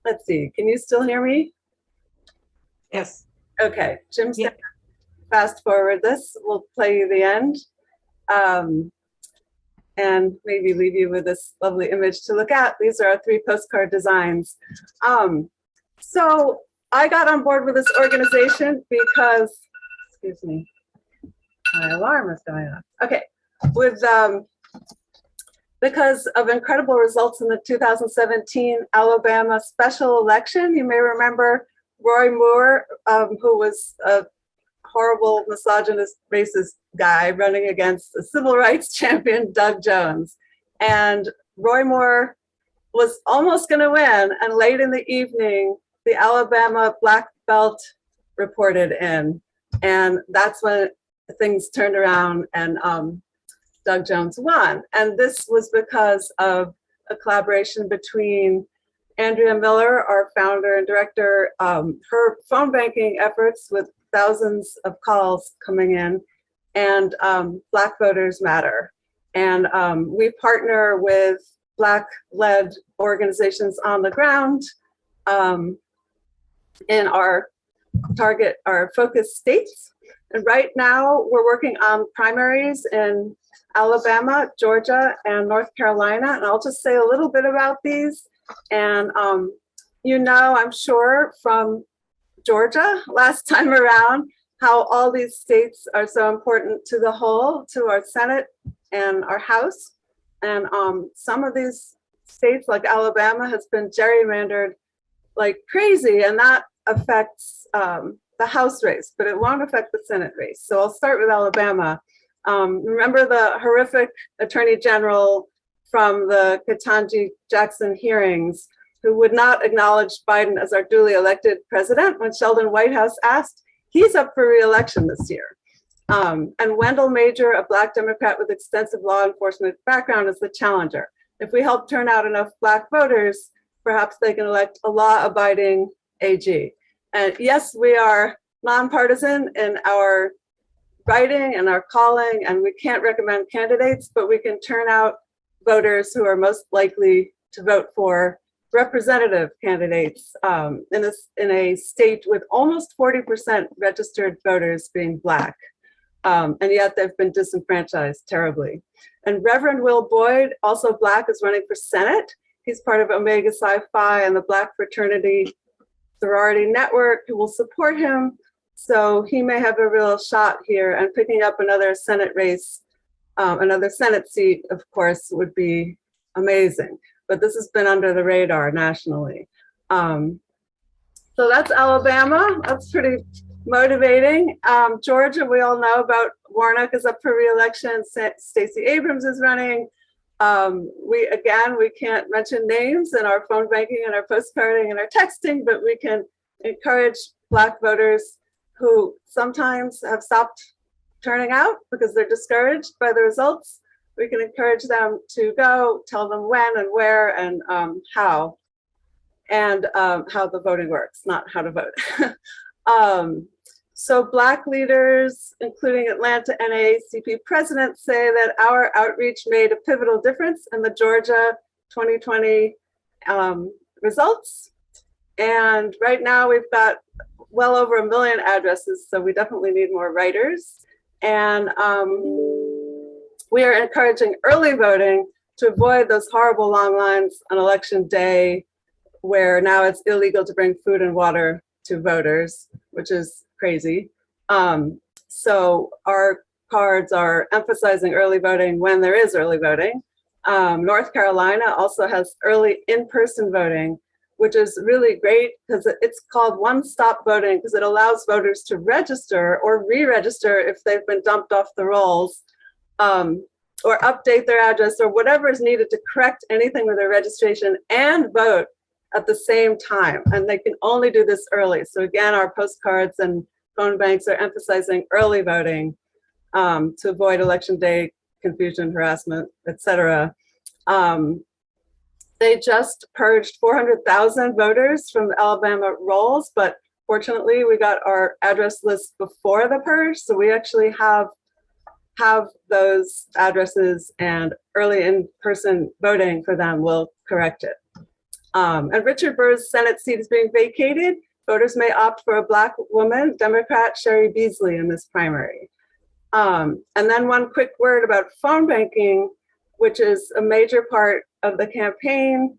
Speaker 9: Let's see, can you still hear me?
Speaker 1: Yes.
Speaker 9: Okay, Jim's
Speaker 1: Yeah.
Speaker 9: gonna fast forward this. We'll play you the end. And maybe leave you with this lovely image to look at. These are our 3 postcard designs. So I got on board with this organization because, excuse me, my alarm is going off. Okay, because of incredible results in the 2017 Alabama special election. You may remember Roy Moore, who was a horrible, misogynist, racist guy running against the civil rights champion, Doug Jones. And Roy Moore was almost going to win. And late in the evening, the Alabama Black Belt reported in. And that's when things turned around and Doug Jones won. And this was because of a collaboration between Andrea Miller, our founder and director, her phone banking efforts with thousands of calls coming in, and Black Voters Matter. And we partner with Black-led organizations on the ground in our focus states. And right now we're working on primaries in Alabama, Georgia, and North Carolina. And I'll just say a little bit about these. And you know, I'm sure from Georgia last time around, how all these states are so important to the whole, to our Senate and our House. And some of these states, like Alabama, has been gerrymandered like crazy, and that affects the House race, but it won't affect the Senate race. So I'll start with Alabama. Remember the horrific Attorney General from the Ketanji Jackson hearings, who would not acknowledge Biden as our duly elected president when Sheldon Whitehouse asked? He's up for re-election this year. And Wendell Major, a Black Democrat with extensive law enforcement background, is the challenger. If we help turn out enough Black voters, perhaps they can elect a law-abiding AG. And yes, we are nonpartisan in our writing and our calling, and we can't recommend candidates, but we can turn out voters who are most likely to vote for representative candidates in a state with almost 40% registered voters being Black. And yet they've been disenfranchised terribly. And Reverend Will Boyd, also Black, is running for Senate. He's part of Omega Psi Phi and the Black Fraternity Sorority Network, who will support him. So he may have a real shot here, and picking up another Senate race, another Senate seat, of course, would be amazing. But this has been under the radar nationally. So that's Alabama. That's pretty motivating. Georgia, we all know about Warnock is up for re-election. Stacey Abrams is running. We can't mention names in our phone banking and our postcarding and our texting, but we can encourage Black voters who sometimes have stopped turning out because they're discouraged by the results. We can encourage them to go, tell them when and where and how the voting works, not how to vote. So Black leaders, including Atlanta NAACP president, say that our outreach made a pivotal difference in the Georgia 2020 results. And right now we've got well over 1 million addresses, so we definitely need more writers. And we are encouraging early voting to avoid those horrible long lines on election day, where now it's illegal to bring food and water to voters, which is crazy. So our cards are emphasizing early voting when there is early voting. North Carolina also has early in-person voting, which is really great because it's called one-stop voting because it allows voters to register or re-register if they've been dumped off the rolls, or update their address or whatever is needed to correct anything with their registration and vote at the same time. And they can only do this early. So again, our postcards and phone banks are emphasizing early voting to avoid election day confusion, harassment, etc. They just purged 400,000 voters from the Alabama rolls, but fortunately we got our address list before the purge. So we actually have those addresses, and early in-person voting for them will correct it. And Richard Burr's Senate seat is being vacated. Voters may opt for a Black woman, Democrat Sherry Beasley, in this primary. And then one quick word about phone banking, which is a major part of the campaign.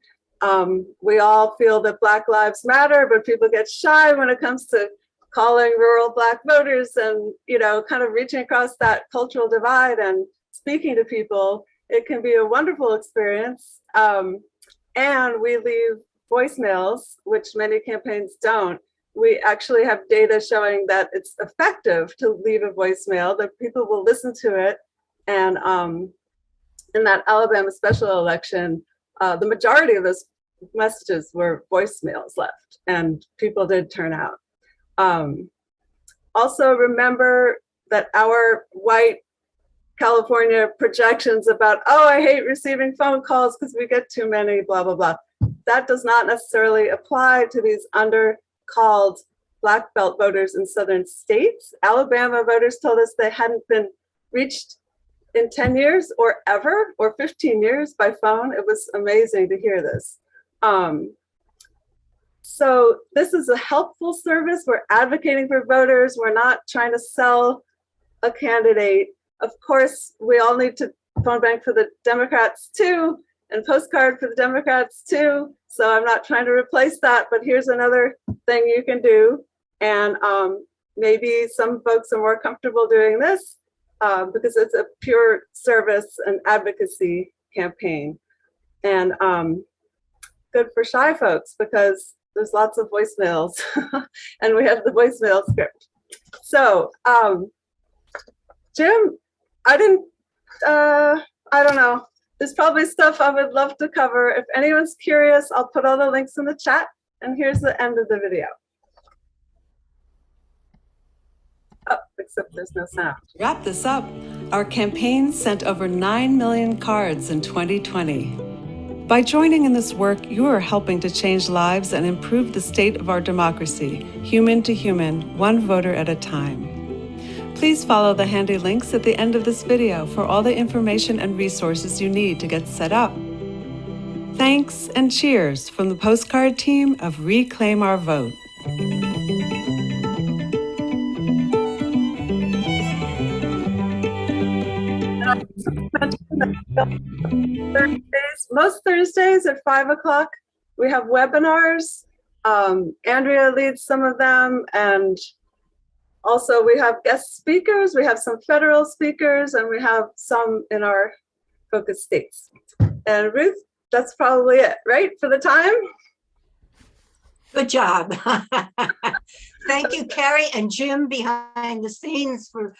Speaker 9: We all feel that Black Lives Matter, but people get shy when it comes to calling rural Black voters and, kind of reaching across that cultural divide and speaking to people. It can be a wonderful experience. And we leave voicemails, which many campaigns don't. We actually have data showing that it's effective to leave a voicemail, that people will listen to it. And in that Alabama special election, the majority of those messages were voicemails left, and people did turn out. Also remember that our white California projections about, oh, I hate receiving phone calls because we get too many, blah, blah, blah. that does not necessarily apply to these undercalled Black belt voters in southern states. Alabama voters told us they hadn't been reached in 10 years or ever, or 15 years by phone. It was amazing to hear this. So this is a helpful service. We're advocating for voters. We're not trying to sell a candidate. Of course, we all need to phone bank for the Democrats too, and postcard for the Democrats too. So I'm not trying to replace that, but here's another thing you can do. And maybe some folks are more comfortable doing this because it's a pure service and advocacy campaign. And good for shy folks because there's lots of voicemails and we have the voicemail script. So Jim, I don't know. There's probably stuff I would love to cover. If anyone's curious, I'll put all the links in the chat. And here's the end of the video. Oh, except there's no sound.
Speaker 11: Wrap this up. Our campaign sent over 9 million cards in 2020. By joining in this work, you are helping to change lives and improve the state of our democracy, human to human, one voter at a time. Please follow the handy links at the end of this video for all the information and resources you need to get set up. Thanks and cheers from the postcard team of Reclaim Our Vote.
Speaker 9: Most Thursdays at 5 o'clock, we have webinars. Andrea leads some of them, and also we have guest speakers. We have some federal speakers, and we have some in our focus states. And Ruth, that's probably it, right, for the time?
Speaker 1: Good job. Thank you, Carrie and Jim behind the scenes for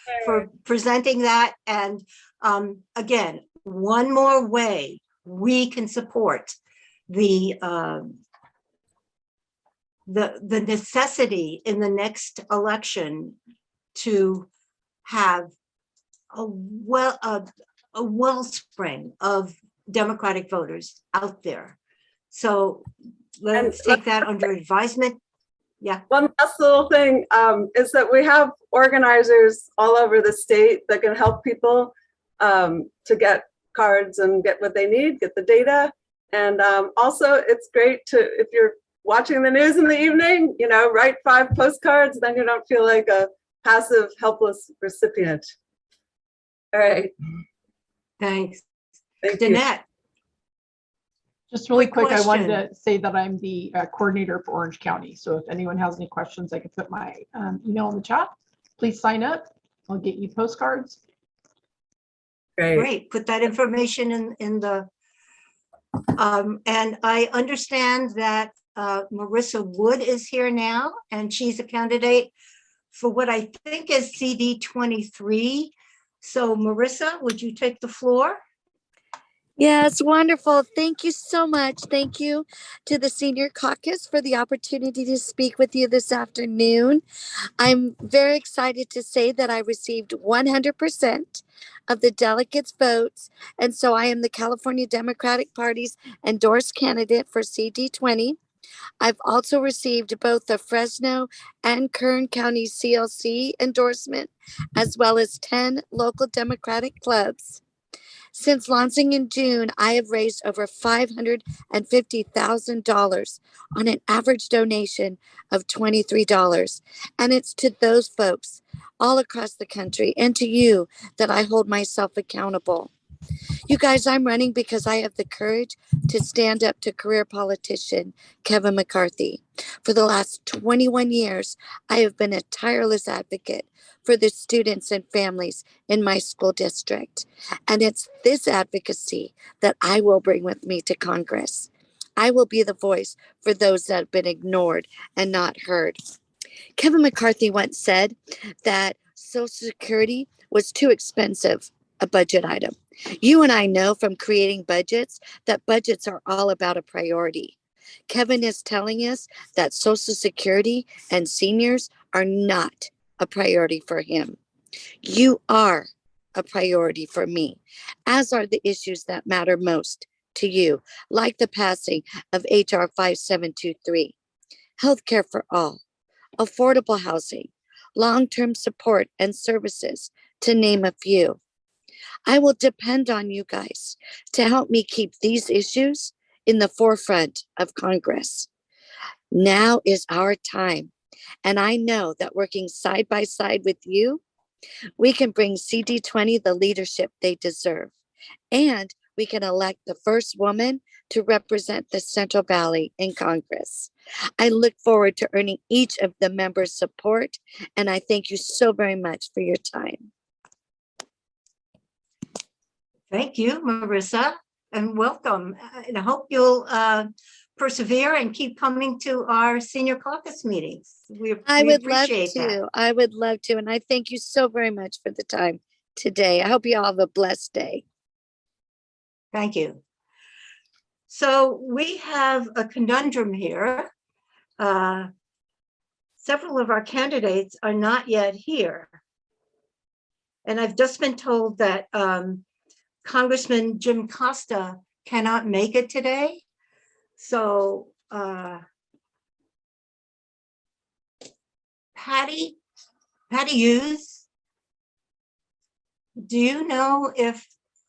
Speaker 1: presenting that. And again, one more way we can support the necessity in the next election to have a wellspring of Democratic voters out there. So let's take that under advisement. Yeah.
Speaker 9: One last little thing is that we have organizers all over the state that can help people to get cards and get what they need, get the data. And also it's great to, if you're watching the news in the evening, you know, write 5 postcards, then you don't feel like a passive, helpless recipient. All right.
Speaker 1: Thanks.
Speaker 9: Thank you.
Speaker 1: Danette.
Speaker 10: Just really
Speaker 1: Quick
Speaker 10: quick, I wanted
Speaker 1: question.
Speaker 10: to say that I'm the coordinator for Orange County. So if anyone has any questions, I can put my email in the chat. Please sign up. I'll get you postcards.
Speaker 1: Great. Put that information in the, and I understand that Marissa Wood is here now, and she's a candidate for what I think is CD 23. So Marissa, would you take the floor?
Speaker 12: Yes, wonderful. Thank you so much. Thank you to the Senior Caucus for the opportunity to speak with you this afternoon. I'm very excited to say that I received 100% of the delegates' votes, and so I am the California Democratic Party's endorsed candidate for CD 20. I've also received both the Fresno and Kern County CLC endorsement, as well as 10 local Democratic clubs. Since launching in June, I have raised over $550,000 on an average donation of $23. And it's to those folks all across the country and to you that I hold myself accountable. You guys, I'm running because I have the courage to stand up to career politician Kevin McCarthy. For the last 21 years, I have been a tireless advocate for the students and families in my school district. And it's this advocacy that I will bring with me to Congress. I will be the voice for those that have been ignored and not heard. Kevin McCarthy once said that Social Security was too expensive a budget item. You and I know from creating budgets that budgets are all about a priority. Kevin is telling us that Social Security and seniors are not a priority for him. You are a priority for me, as are the issues that matter most to you, like the passing of HR 5723, healthcare for all, affordable housing, long-term support and services, to name a few. I will depend on you guys to help me keep these issues in the forefront of Congress. Now is our time, and I know that working side by side with you, we can bring CD20 the leadership they deserve, and we can elect the first woman to represent the Central Valley in Congress. I look forward to earning each of the members' support, and I thank you so very much for your time.
Speaker 1: Thank you, Marissa, and welcome. And I hope you'll persevere and keep coming to our senior caucus meetings.
Speaker 12: I
Speaker 1: We
Speaker 12: would love
Speaker 1: appreciate that.
Speaker 12: to. I would love to. And I thank you so very much for the time today. I hope you all have a blessed day.
Speaker 1: Thank you. So we have a conundrum here. Several of our candidates are not yet here. And I've just been told that Congressman Jim Costa cannot make it today. So Patty Hughes, do you know if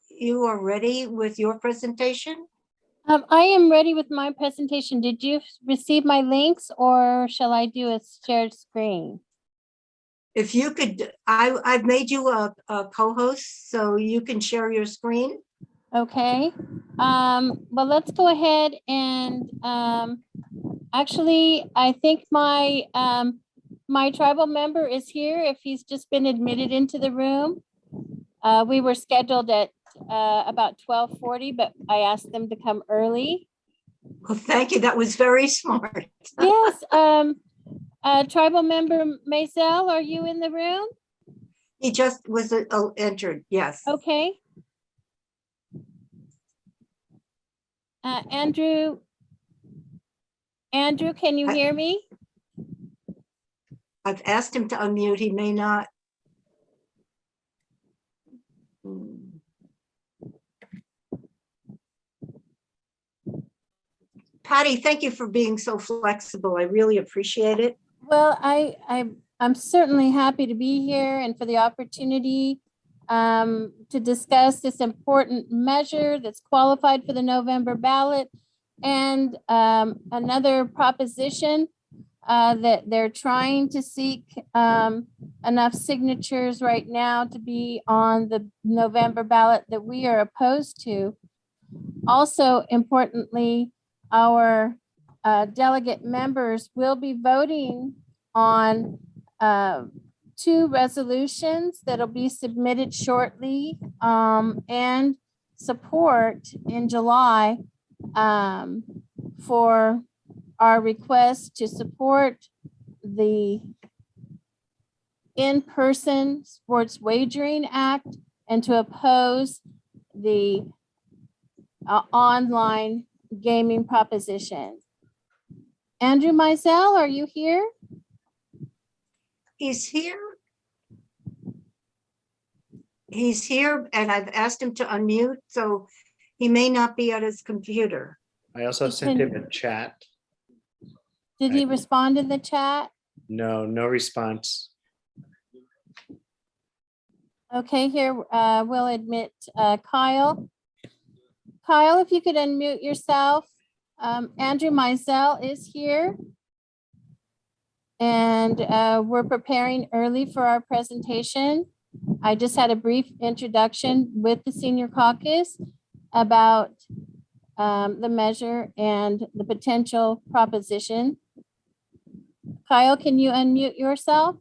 Speaker 1: you are ready with your presentation?
Speaker 13: I am ready with my presentation. Did you receive my links, or shall I do a shared screen?
Speaker 1: If you could, I've made you a co-host so you can share your screen.
Speaker 13: Okay. Well, let's go ahead and actually, I think my my tribal member is here if he's just been admitted into the room. We were scheduled at about 12:40, but I asked them to come early.
Speaker 1: Well, thank you. That was very smart.
Speaker 13: Yes. Tribal member Maisel, are you in the room?
Speaker 1: He just was entered. Yes.
Speaker 13: Okay. Andrew, can you hear me?
Speaker 1: I've asked him to unmute. He may not. Patty, thank you for being so flexible. I really appreciate it.
Speaker 13: Well, I'm certainly happy to be here and for the opportunity to discuss this important measure that's qualified for the November ballot, and another proposition that they're trying to seek enough signatures right now to be on the November ballot that we are opposed to. Also, importantly, our delegate members will be voting on 2 resolutions that'll be submitted shortly and support in July for our request to support the In-Person Sports Wagering Act and to oppose the online gaming proposition. Andrew Maisel, are you here?
Speaker 1: He's here. He's here, and I've asked him to unmute, so he may not be at his computer.
Speaker 14: I also sent him a chat.
Speaker 13: Did he respond in the chat?
Speaker 14: No response.
Speaker 13: Okay, here we'll admit Kyle. Kyle, if you could unmute yourself. Andrew Maisel is here. And we're preparing early for our presentation. I just had a brief introduction with the Senior Caucus about the measure and the potential proposition. Kyle, can you unmute yourself?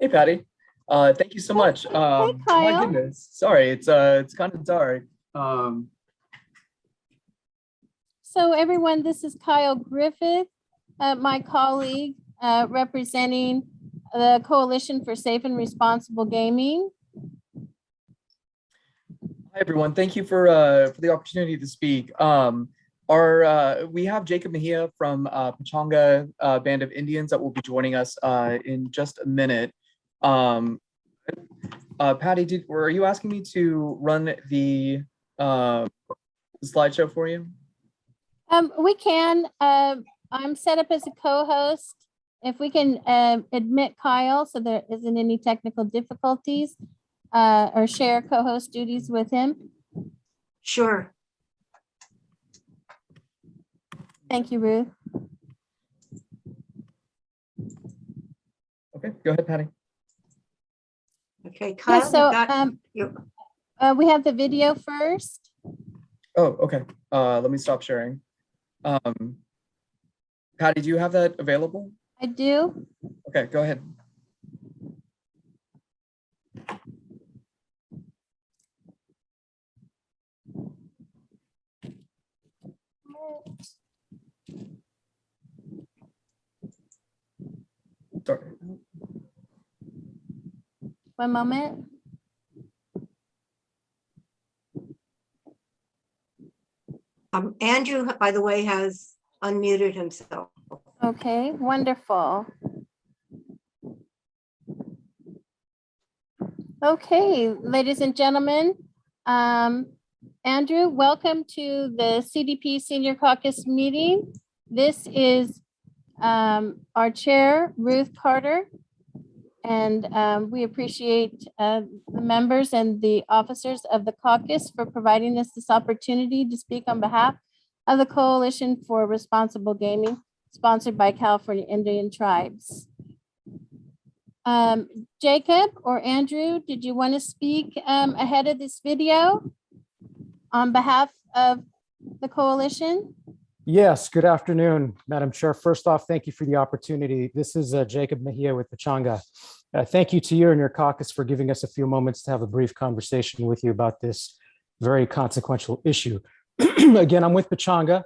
Speaker 15: Hey, Patty. Thank you so much.
Speaker 13: Hey,
Speaker 15: Oh my
Speaker 13: Kyle.
Speaker 15: goodness. Sorry, it's kind of dark.
Speaker 13: So everyone, this is Kyle Griffith, my colleague representing the Coalition for Safe and Responsible Gaming.
Speaker 15: Hi, everyone. Thank you for the opportunity to speak. We have Jacob Mejia from Pachanga Band of Indians that will be joining us in just a minute. Patty, were you asking me to run the slideshow for you?
Speaker 13: We can, I'm set up as a co-host. If we can admit Kyle, so there isn't any technical difficulties, or share co-host duties with him.
Speaker 1: Sure.
Speaker 13: Thank you, Ruth.
Speaker 15: Okay, go ahead, Patty.
Speaker 1: Okay, Kyle,
Speaker 13: so,
Speaker 1: you got your,
Speaker 13: We have the video first.
Speaker 15: Oh, okay. Let me stop sharing. Patty, do you have that available?
Speaker 13: I do.
Speaker 15: Okay, go ahead. Sorry.
Speaker 13: One moment.
Speaker 1: Andrew, by the way, has unmuted himself.
Speaker 13: Okay, wonderful. Okay, ladies and gentlemen, Andrew, welcome to the CDP Senior Caucus meeting. This is our chair, Ruth Carter, and we appreciate the members and the officers of the caucus for providing us this opportunity to speak on behalf of the Coalition for Responsible Gaming, sponsored by California Indian Tribes. Jacob or Andrew, did you want to speak ahead of this video on behalf of the coalition?
Speaker 16: Yes, good afternoon, Madam Chair. First off, thank you for the opportunity. This is Jacob Mejia with Pachanga. Thank you to you and your caucus for giving us a few moments to have a brief conversation with you about this very consequential issue. Again, I'm with Pachanga.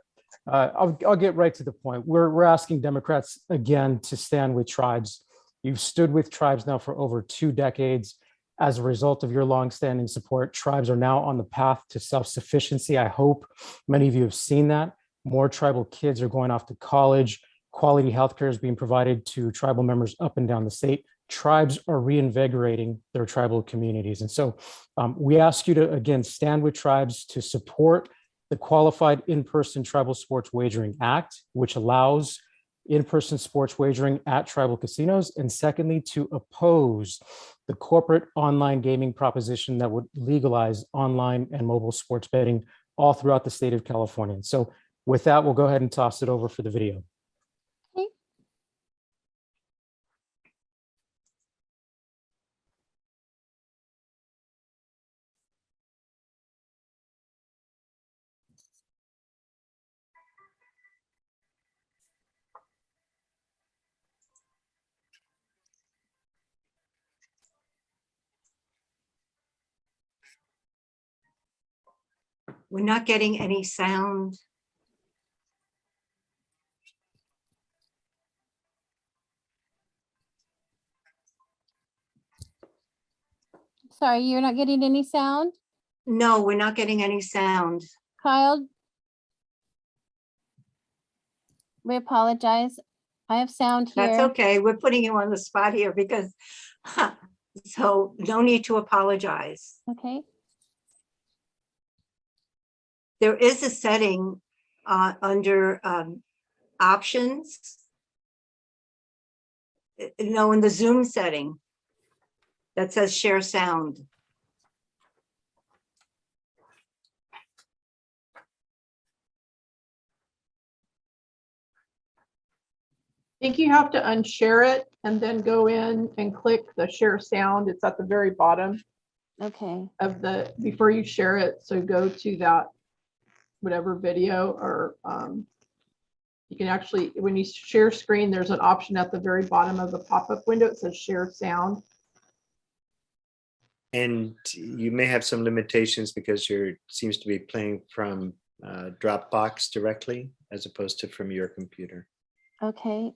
Speaker 16: I'll get right to the point. We're asking Democrats again to stand with tribes. You've stood with tribes now for over 2 decades. As a result of your longstanding support, tribes are now on the path to self-sufficiency. I hope many of you have seen that. More tribal kids are going off to college. Quality healthcare is being provided to tribal members up and down the state. Tribes are reinvigorating their tribal communities. And so we ask you to, again, stand with tribes to support the Qualified In-Person Tribal Sports Wagering Act, which allows in-person sports wagering at tribal casinos. And secondly, to oppose the corporate online gaming proposition that would legalize online and mobile sports betting all throughout the state of California. So with that, we'll go ahead and toss it over for the video.
Speaker 13: Okay.
Speaker 1: We're not getting any sound.
Speaker 13: Sorry, you're not getting any sound?
Speaker 1: No, we're not getting any sound.
Speaker 13: Kyle? We apologize. I have sound here.
Speaker 1: That's okay. We're putting you on the spot here because, so no need to apologize.
Speaker 13: Okay.
Speaker 1: There is a setting under options. No, in the Zoom setting that says share sound.
Speaker 10: I think you have to unshare it and then go in and click the share sound. It's at the very bottom
Speaker 13: Okay.
Speaker 10: of the, before you share it. So go to that, whatever video, or you can actually, when you share screen, there's an option at the very bottom of the pop-up window. It says share sound.
Speaker 14: And you may have some limitations because you're seems to be playing from Dropbox directly as opposed to from your computer.
Speaker 13: Okay.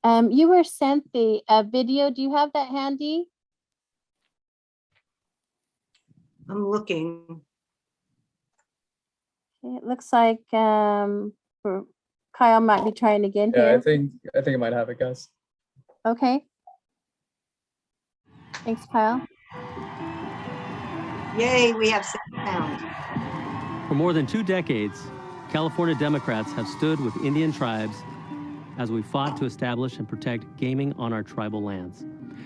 Speaker 13: You were sent the video. Do you have that handy?
Speaker 1: I'm looking.
Speaker 13: It looks like Kyle might be trying again
Speaker 15: Yeah,
Speaker 13: here.
Speaker 15: I think I might have it, guys.
Speaker 13: Okay. Thanks, Kyle.
Speaker 1: Yay, we have sound.
Speaker 17: For more than 2 decades, California Democrats have stood with Indian tribes as we fought to establish and protect gaming on our tribal lands.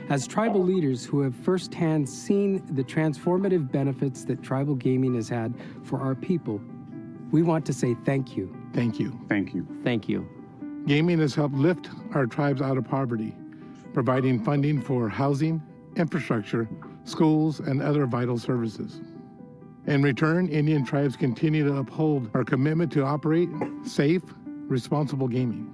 Speaker 18: As tribal leaders who have firsthand seen the transformative benefits that tribal gaming has had for our people, we want to say thank you.
Speaker 19: Thank you.
Speaker 17: Thank you. Thank you.
Speaker 19: Gaming has helped lift our tribes out of poverty, providing funding for housing, infrastructure, schools, and other vital services. In return, Indian tribes continue to uphold our commitment to operate safe, responsible gaming.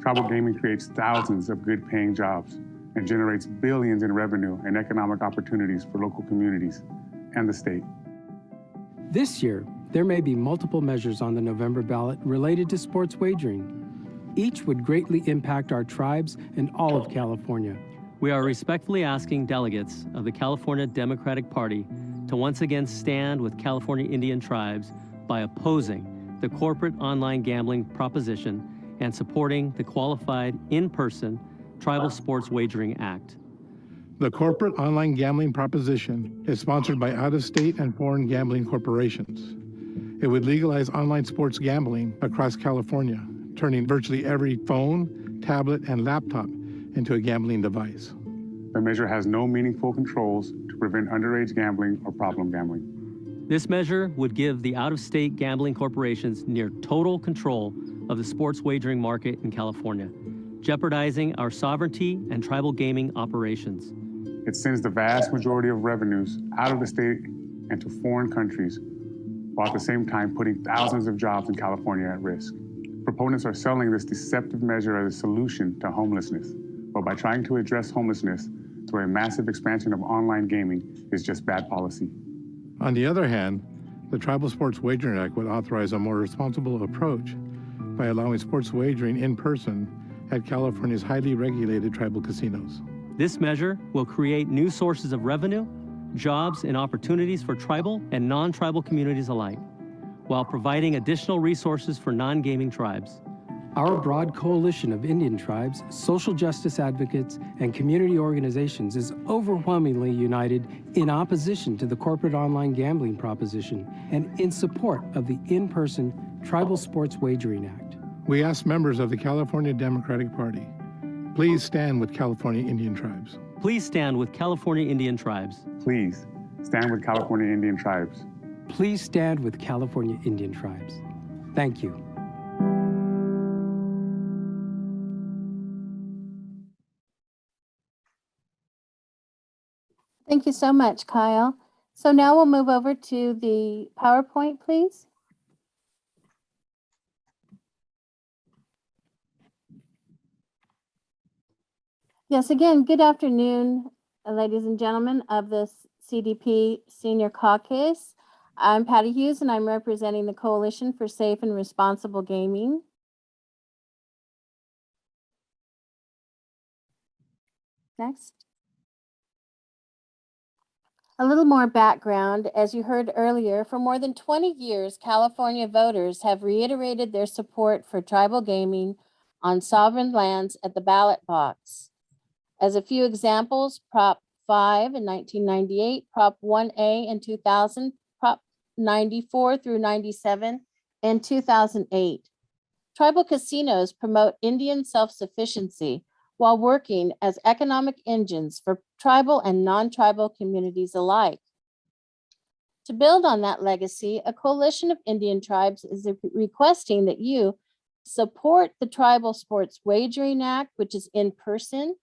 Speaker 20: Tribal gaming creates thousands of good-paying jobs and generates billions in revenue and economic opportunities for local communities and the state.
Speaker 18: This year, there may be multiple measures on the November ballot related to sports wagering. Each would greatly impact our tribes and all of California.
Speaker 17: We are respectfully asking delegates of the California Democratic Party to once again stand with California Indian tribes by opposing the corporate online gambling proposition and supporting the qualified in-person Tribal Sports Wagering Act.
Speaker 19: The corporate online gambling proposition is sponsored by out-of-state and foreign gambling corporations. It would legalize online sports gambling across California, turning virtually every phone, tablet, and laptop into a gambling device.
Speaker 20: The measure has no meaningful controls to prevent underage gambling or problem gambling.
Speaker 17: This measure would give the out-of-state gambling corporations near total control of the sports wagering market in California, jeopardizing our sovereignty and tribal gaming operations.
Speaker 20: It sends the vast majority of revenues out of the state and to foreign countries, while at the same time putting thousands of jobs in California at risk. Proponents are selling this deceptive measure as a solution to homelessness, but by trying to address homelessness through a massive expansion of online gaming is just bad policy.
Speaker 19: On the other hand, the Tribal Sports Wagering Act would authorize a more responsible approach by allowing sports wagering in person at California's highly regulated tribal casinos.
Speaker 17: This measure will create new sources of revenue, jobs, and opportunities for tribal and non-tribal communities alike, while providing additional resources for non-gaming tribes.
Speaker 18: Our broad coalition of Indian tribes, social justice advocates, and community organizations is overwhelmingly united in opposition to the corporate online gambling proposition and in support of the in-person Tribal Sports Wagering Act.
Speaker 19: We ask members of the California Democratic Party, please stand with California Indian tribes.
Speaker 17: Please stand with California Indian tribes.
Speaker 20: Please stand with California Indian tribes.
Speaker 18: Please stand with California Indian tribes. Thank you.
Speaker 13: Thank you so much, Kyle. So now we'll move over to the PowerPoint, please. Yes, again, good afternoon, ladies and gentlemen of the CDP Senior Caucus. I'm Patty Hughes, and I'm representing the Coalition for Safe and Responsible Gaming. Next. A little more background. As you heard earlier, for more than 20 years, California voters have reiterated their support for tribal gaming on sovereign lands at the ballot box. As a few examples, Prop 5 in 1998, Prop 1A in 2000, Prop 94 through 97 in 2008. Tribal casinos promote Indian self-sufficiency while working as economic engines for tribal and non-tribal communities alike. To build on that legacy, a coalition of Indian tribes is requesting that you support the Tribal Sports Wagering Act, which is in person,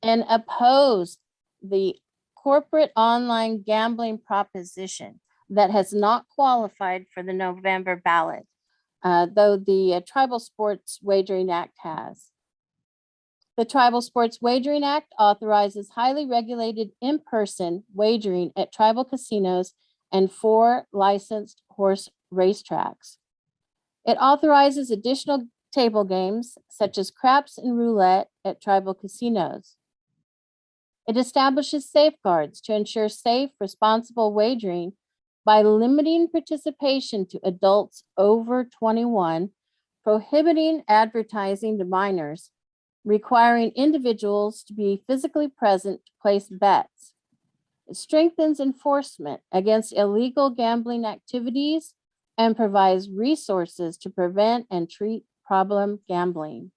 Speaker 13: and oppose the corporate online gambling proposition that has not qualified for the November ballot, though the Tribal Sports Wagering Act has. The Tribal Sports Wagering Act authorizes highly regulated in-person wagering at tribal casinos and 4 licensed horse racetracks. It authorizes additional table games such as craps and roulette at tribal casinos. It establishes safeguards to ensure safe, responsible wagering by limiting participation to adults over 21, prohibiting advertising to minors, requiring individuals to be physically present to place bets. It strengthens enforcement against illegal gambling activities and provides resources to prevent and treat problem gambling.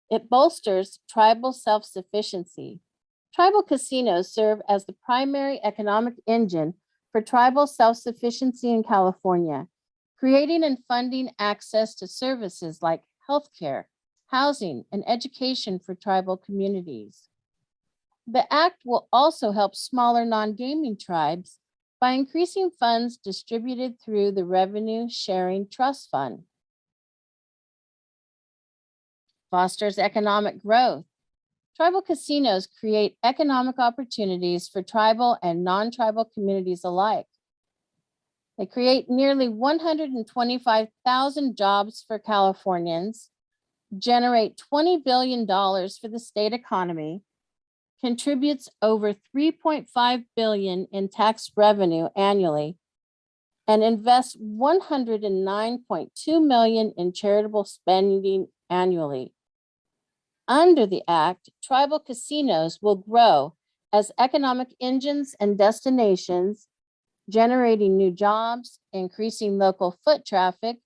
Speaker 13: It bolsters tribal self-sufficiency. Tribal casinos serve as the primary economic engine for tribal self-sufficiency in California, creating and funding access to services like healthcare, housing, and education for tribal communities. The act will also help smaller non-gaming tribes by increasing funds distributed through the Revenue Sharing Trust Fund. Fosters economic growth. Tribal casinos create economic opportunities for tribal and non-tribal communities alike. They create nearly 125,000 jobs for Californians, generate $20 billion for the state economy, contributes over $3.5 billion in tax revenue annually, and invests $109.2 million in charitable spending annually. Under the act, tribal casinos will grow as economic engines and destinations, generating new jobs, increasing local foot traffic,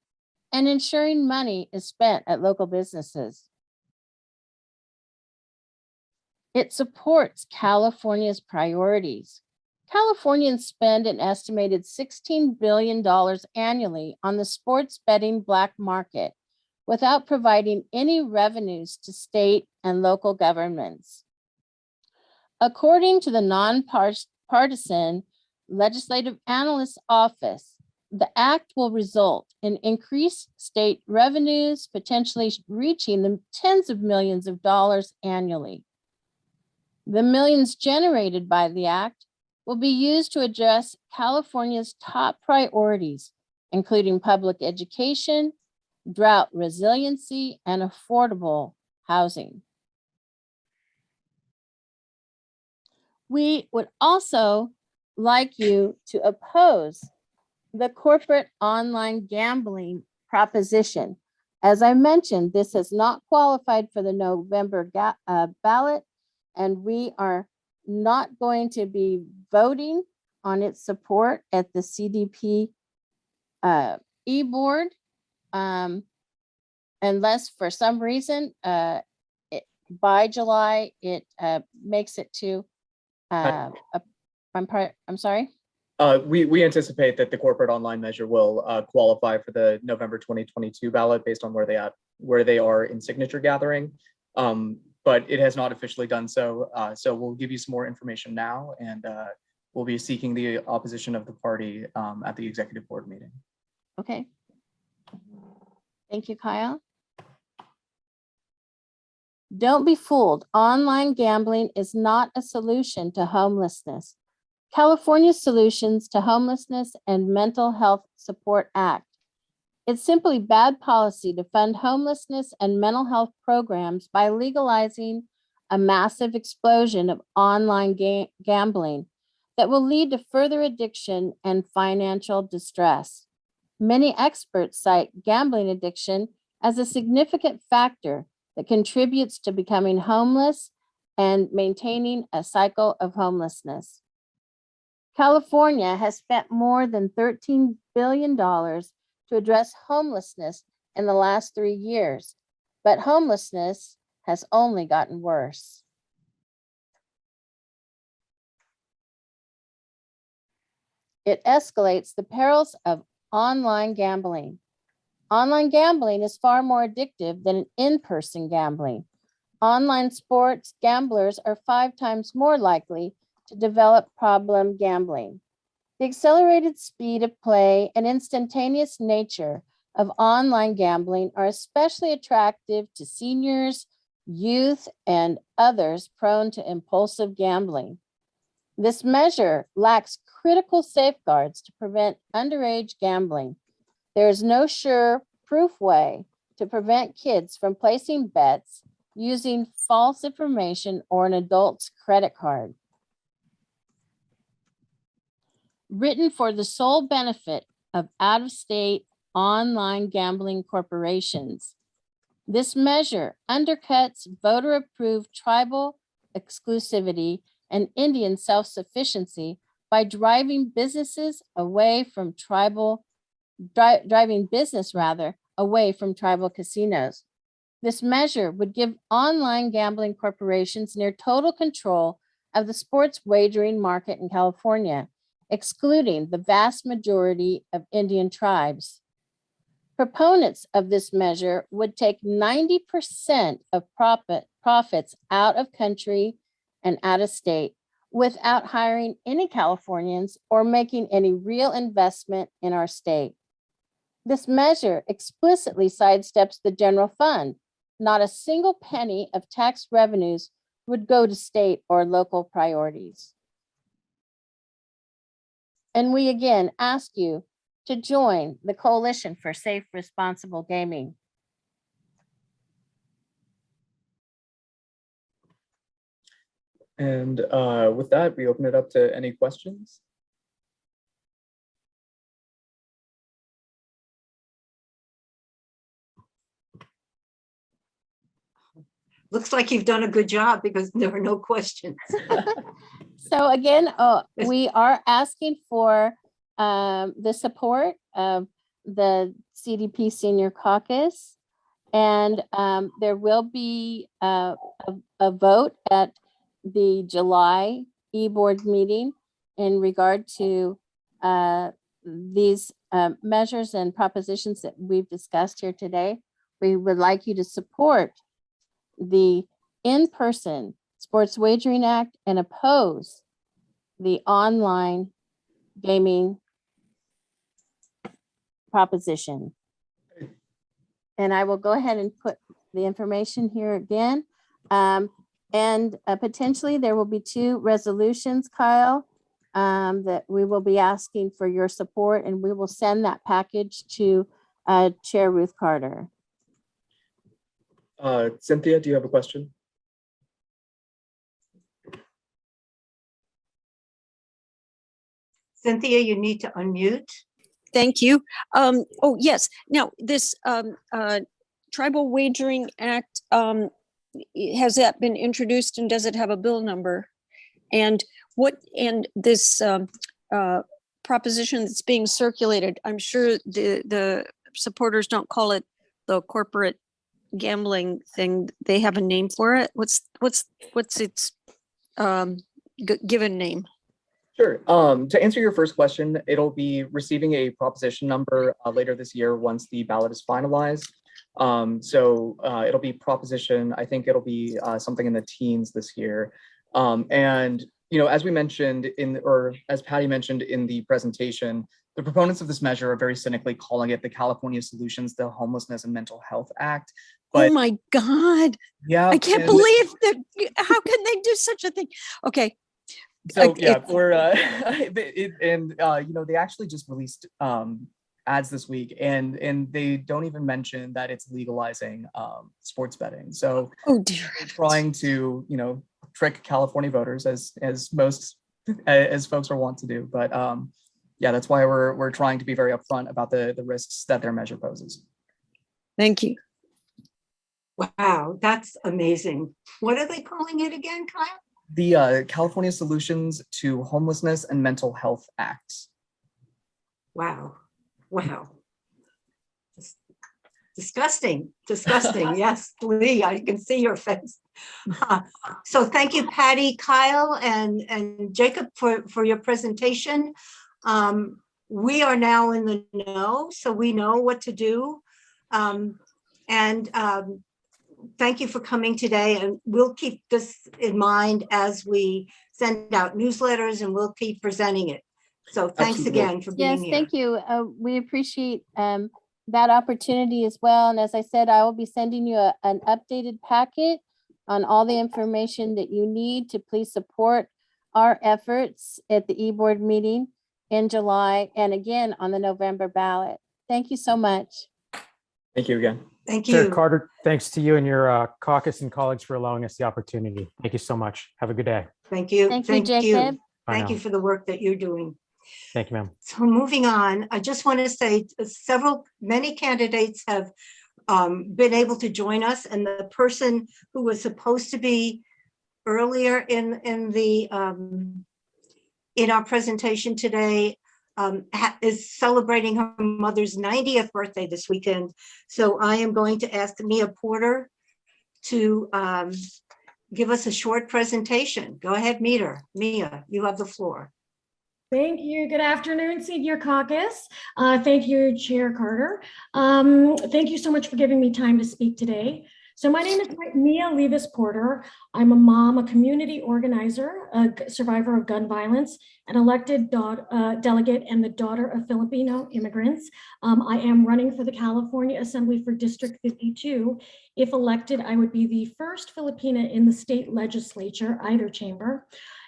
Speaker 13: and ensuring money is spent at local businesses. It supports California's priorities. Californians spend an estimated $16 billion annually on the sports betting black market without providing any revenues to state and local governments. According to the nonpartisan Legislative Analyst's Office, the act will result in increased state revenues, potentially reaching the tens of millions of dollars annually. The millions generated by the act will be used to address California's top priorities, including public education, drought resiliency, and affordable housing. We would also like you to oppose the corporate online gambling proposition. As I mentioned, this has not qualified for the November ballot, and we are not going to be voting on its support at the CDP e-board unless for some reason by July it makes it to I'm sorry.
Speaker 15: We anticipate that the corporate online measure will qualify for the November 2022 ballot based on where they are in signature gathering. But it has not officially done so. So we'll give you some more information now, and we'll be seeking the opposition of the party at the executive board meeting.
Speaker 13: Okay. Thank you, Kyle. Don't be fooled. Online gambling is not a solution to homelessness. California's Solutions to Homelessness and Mental Health Support Act. It's simply bad policy to fund homelessness and mental health programs by legalizing a massive explosion of online gambling that will lead to further addiction and financial distress. Many experts cite gambling addiction as a significant factor that contributes to becoming homeless and maintaining a cycle of homelessness. California has spent more than $13 billion to address homelessness in the last 3 years, but homelessness has only gotten worse. It escalates the perils of online gambling. Online gambling is far more addictive than in-person gambling. Online sports gamblers are 5 times more likely to develop problem gambling. The accelerated speed of play and instantaneous nature of online gambling are especially attractive to seniors, youth, and others prone to impulsive gambling. This measure lacks critical safeguards to prevent underage gambling. There is no sure-proof way to prevent kids from placing bets using false information or an adult's credit card. Written for the sole benefit of out-of-state online gambling corporations, this measure undercuts voter-approved tribal exclusivity and Indian self-sufficiency by driving business away from tribal casinos. This measure would give online gambling corporations near total control of the sports wagering market in California, excluding the vast majority of Indian tribes. Proponents of this measure would take 90% of profits out of country and out of state without hiring any Californians or making any real investment in our state. This measure explicitly sidesteps the general fund. Not a single penny of tax revenues would go to state or local priorities. And we again ask you to join the Coalition for Safe, Responsible Gaming.
Speaker 15: And with that, we open it up to any questions.
Speaker 1: Looks like you've done a good job because there are no questions.
Speaker 13: So again, we are asking for the support of the CDP Senior Caucus, and there will be a vote at the July e-board meeting in regard to these measures and propositions that we've discussed here today. We would like you to support the in-person Sports Wagering Act and oppose the online gaming proposition. And I will go ahead and put the information here again. And potentially there will be 2 resolutions, Kyle, that we will be asking for your support, and we will send that package to Chair Ruth Carter.
Speaker 15: Cynthia, do you have a question?
Speaker 1: Cynthia, you need to unmute.
Speaker 21: Thank you. Oh, yes. Now, this Tribal Wagering Act, has that been introduced, and does it have a bill number? And this proposition that's being circulated, I'm sure the supporters don't call it the corporate gambling thing. They have a name for it. What's its given name?
Speaker 15: Sure. To answer your first question, it'll be receiving a proposition number later this year once the ballot is finalized. So it'll be proposition, I think it'll be something in the teens this year. And, you know, as we mentioned or as Patty mentioned in the presentation, the proponents of this measure are very cynically calling it the California Solutions to Homelessness and Mental Health Act. But,
Speaker 21: oh my God.
Speaker 15: Yeah.
Speaker 21: I can't believe that. How can they do such a thing? Okay.
Speaker 15: So yeah, we're you know, they actually just released ads this week, and they don't even mention that it's legalizing sports betting. So
Speaker 21: oh dear,
Speaker 15: trying to, you know, trick California voters as folks are wont to do. But yeah, that's why we're trying to be very upfront about the risks that their measure poses.
Speaker 21: Thank you.
Speaker 1: Wow, that's amazing. What are they calling it again, Kyle?
Speaker 15: The California Solutions to Homelessness and Mental Health Act.
Speaker 1: Wow. Wow. Disgusting. Yes, Lee, I can see your face. So thank you, Patty, Kyle, and Jacob for your presentation. We are now in the know, so we know what to do. Thank you for coming today, and we'll keep this in mind as we send out newsletters, and we'll keep presenting it. So thanks
Speaker 15: Absolutely.
Speaker 1: again for being
Speaker 13: Yes,
Speaker 1: here.
Speaker 13: thank you. We appreciate that opportunity as well. And as I said, I will be sending you an updated packet on all the information that you need to please support our efforts at the e-board meeting in July and again on the November ballot. Thank you so much.
Speaker 15: Thank you again.
Speaker 1: Thank
Speaker 16: Chair
Speaker 1: you.
Speaker 16: Carter, thanks to you and your caucus and colleagues for allowing us the opportunity. Thank you so much. Have a good day.
Speaker 1: Thank you.
Speaker 13: Thank you, Jacob.
Speaker 16: Bye
Speaker 1: Thank
Speaker 16: now.
Speaker 1: you for the work that you're doing.
Speaker 16: Thank you, ma'am.
Speaker 1: So moving on, I just want to say many candidates have been able to join us, and the person who was supposed to be earlier in our presentation today, is celebrating her mother's 90th birthday this weekend. So I am going to ask Mia Porter to give us a short presentation. Go ahead, Mia, you have the floor.
Speaker 2: Thank you. Good afternoon, Senior Caucus. Thank you, Chair Carter. Thank you so much for giving me time to speak today. So my name is Mia Levis Porter. I'm a mom, a community organizer, a survivor of gun violence, an elected delegate, and the daughter of Filipino immigrants. I am running for the California Assembly for District 52. If elected, I would be the first Filipina in the state legislature, either chamber.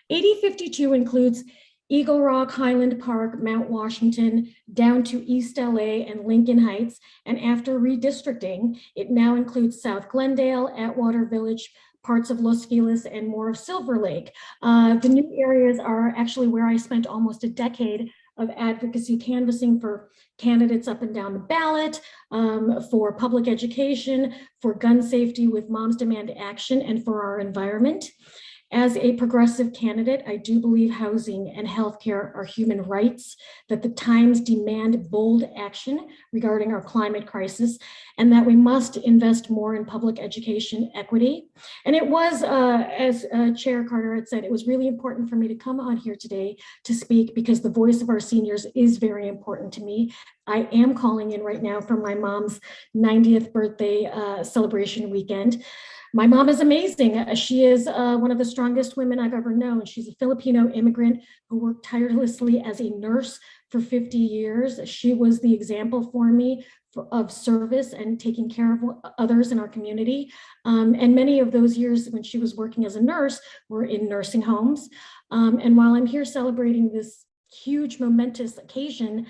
Speaker 2: 8052 includes Eagle Rock, Highland Park, Mount Washington, down to East LA and Lincoln Heights. And after redistricting, it now includes South Glendale, Atwater Village, parts of Los Feliz, and more of Silver Lake. The new areas are actually where I spent almost a decade of advocacy canvassing for candidates up and down the ballot, for public education, for gun safety with Moms Demand Action, and for our environment. As a progressive candidate, I do believe housing and healthcare are human rights, that the times demand bold action regarding our climate crisis, and that we must invest more in public education equity. And it was, as Chair Carter had said, it was really important for me to come on here today to speak because the voice of our seniors is very important to me. I am calling in right now from my mom's 90th birthday celebration weekend. My mom is amazing. She is one of the strongest women I've ever known. She's a Filipino immigrant who worked tirelessly as a nurse for 50 years. She was the example for me of service and taking care of others in our community. And many of those years when she was working as a nurse were in nursing homes. And while I'm here celebrating this huge, momentous occasion,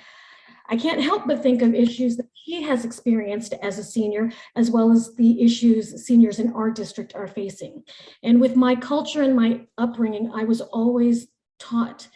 Speaker 2: I can't help but think of issues that she has experienced as a senior, as well as the issues seniors in our district are facing. And with my culture and my upbringing, I was always taught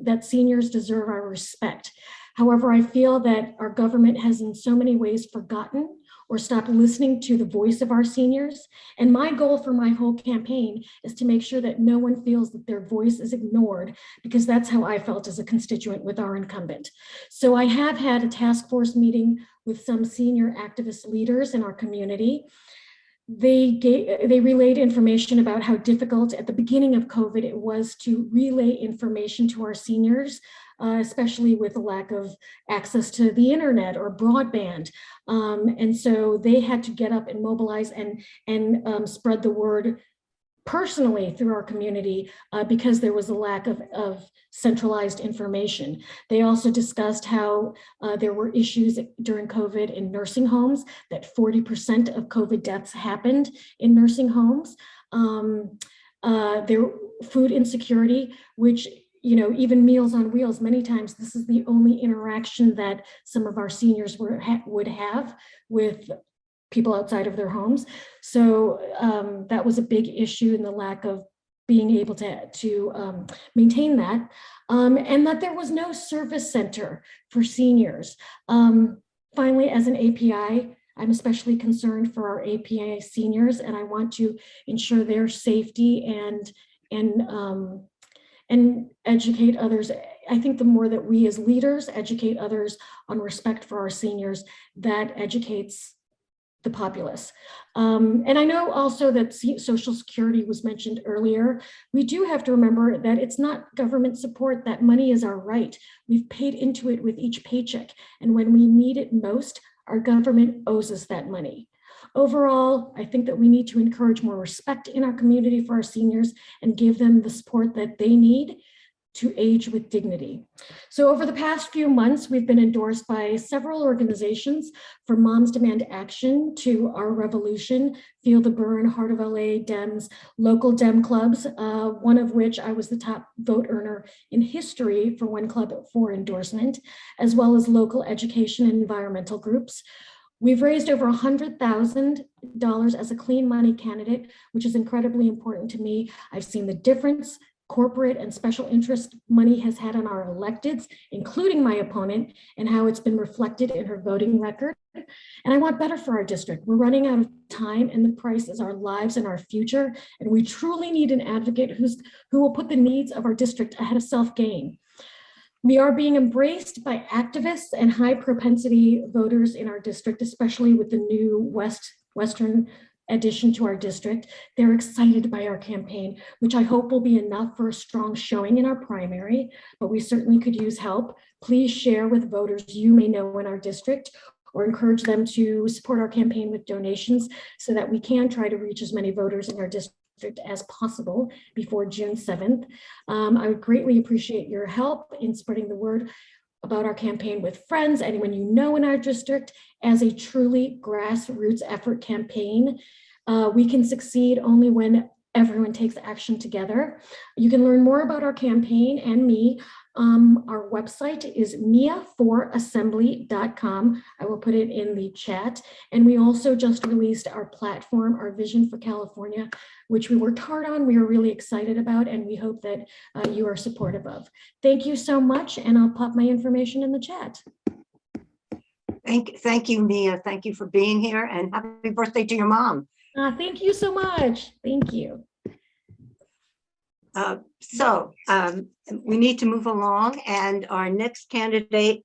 Speaker 2: that seniors deserve our respect. However, I feel that our government has in so many ways forgotten or stopped listening to the voice of our seniors. And my goal for my whole campaign is to make sure that no one feels that their voice is ignored, because that's how I felt as a constituent with our incumbent. So I have had a task force meeting with some senior activist leaders in our community. They relayed information about how difficult at the beginning of COVID it was to relay information to our seniors, especially with the lack of access to the internet or broadband. And so they had to get up and mobilize and spread the word personally through our community because there was a lack of centralized information. They also discussed how there were issues during COVID in nursing homes, that 40% of COVID deaths happened in nursing homes. There food insecurity, which even Meals on Wheels, many times this is the only interaction that some of our seniors would have with people outside of their homes. So that was a big issue in the lack of being able to maintain that. And that there was no service center for seniors. Finally, as an API, I'm especially concerned for our API seniors, and I want to ensure their safety and educate others. I think the more that we as leaders educate others on respect for our seniors, that educates the populace. And I know also that Social Security was mentioned earlier. We do have to remember that it's not government support, that money is our right. We've paid into it with each paycheck. And when we need it most, our government owes us that money. Overall, I think that we need to encourage more respect in our community for our seniors and give them the support that they need to age with dignity. So over the past few months, we've been endorsed by several organizations, from Moms Demand Action to Our Revolution, Feel the Burn, Heart of LA, Dems, local Dem clubs, one of which I was the top vote earner in history for one club for endorsement, as well as local education and environmental groups. We've raised over $100,000 as a clean money candidate, which is incredibly important to me. I've seen the difference corporate and special interest money has had on our electeds, including my opponent, and how it's been reflected in her voting record. And I want better for our district. We're running out of time, and the price is our lives and our future. And we truly need an advocate who will put the needs of our district ahead of self-gain. We are being embraced by activists and high propensity voters in our district, especially with the new Western addition to our district. They're excited by our campaign, which I hope will be enough for a strong showing in our primary, but we certainly could use help. Please share with voters you may know in our district, or encourage them to support our campaign with donations so that we can try to reach as many voters in our district as possible before June 7th. I would greatly appreciate your help in spreading the word about our campaign with friends, anyone you know in our district, as a truly grassroots effort campaign. We can succeed only when everyone takes action together. You can learn more about our campaign and me. Our website is mia4assembly.com. I will put it in the chat. And we also just released our platform, our vision for California, which we worked hard on. We are really excited about, and we hope that you are supportive of. Thank you so much, and I'll pop my information in the chat.
Speaker 1: Thank you, Mia. Thank you for being here, and happy birthday to your mom.
Speaker 2: Thank you so much. Thank you.
Speaker 1: We need to move along, and our next candidate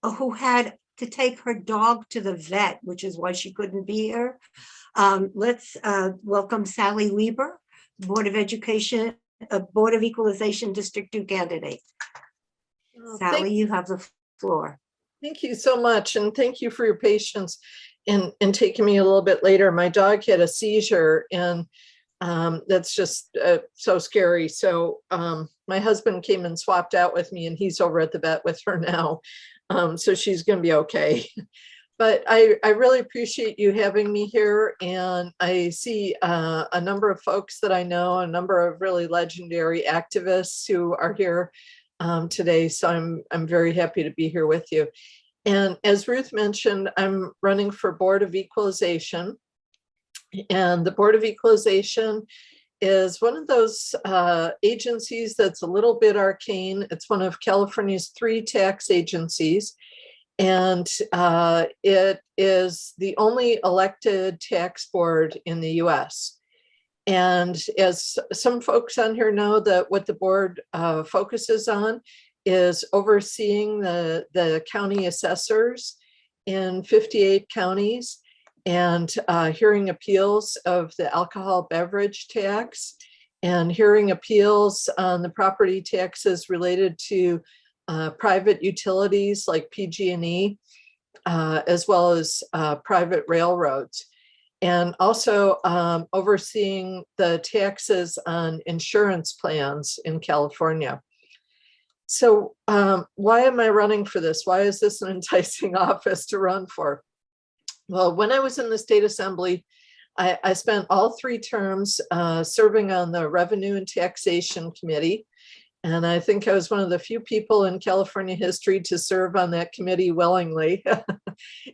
Speaker 1: who had to take her dog to the vet, which is why she couldn't be here. Let's welcome Sally Lieber, Board of Education, Board of Equalization District 2 candidate. Sally, you have the floor.
Speaker 3: Thank you so much, and thank you for your patience in taking me a little bit later. My dog had a seizure, and that's just so scary. So my husband came and swapped out with me, and he's over at the vet with her now. So she's going to be okay. But I really appreciate you having me here. And I see a number of folks that I know, a number of really legendary activists who are here today. So I'm very happy to be here with you. And as Ruth mentioned, I'm running for Board of Equalization. And the Board of Equalization is one of those agencies that's a little bit arcane. It's one of California's 3 tax agencies, and it is the only elected tax board in the US. And as some folks on here know, that what the board focuses on is overseeing the county assessors in 58 counties, and hearing appeals of the alcohol beverage tax, and hearing appeals on the property taxes related to private utilities like PG&E, as well as private railroads, and also overseeing the taxes on insurance plans in California. So why am I running for this? Why is this an enticing office to run for? Well, when I was in the state assembly, I spent all 3 terms serving on the Revenue and Taxation Committee. And I think I was one of the few people in California history to serve on that committee willingly.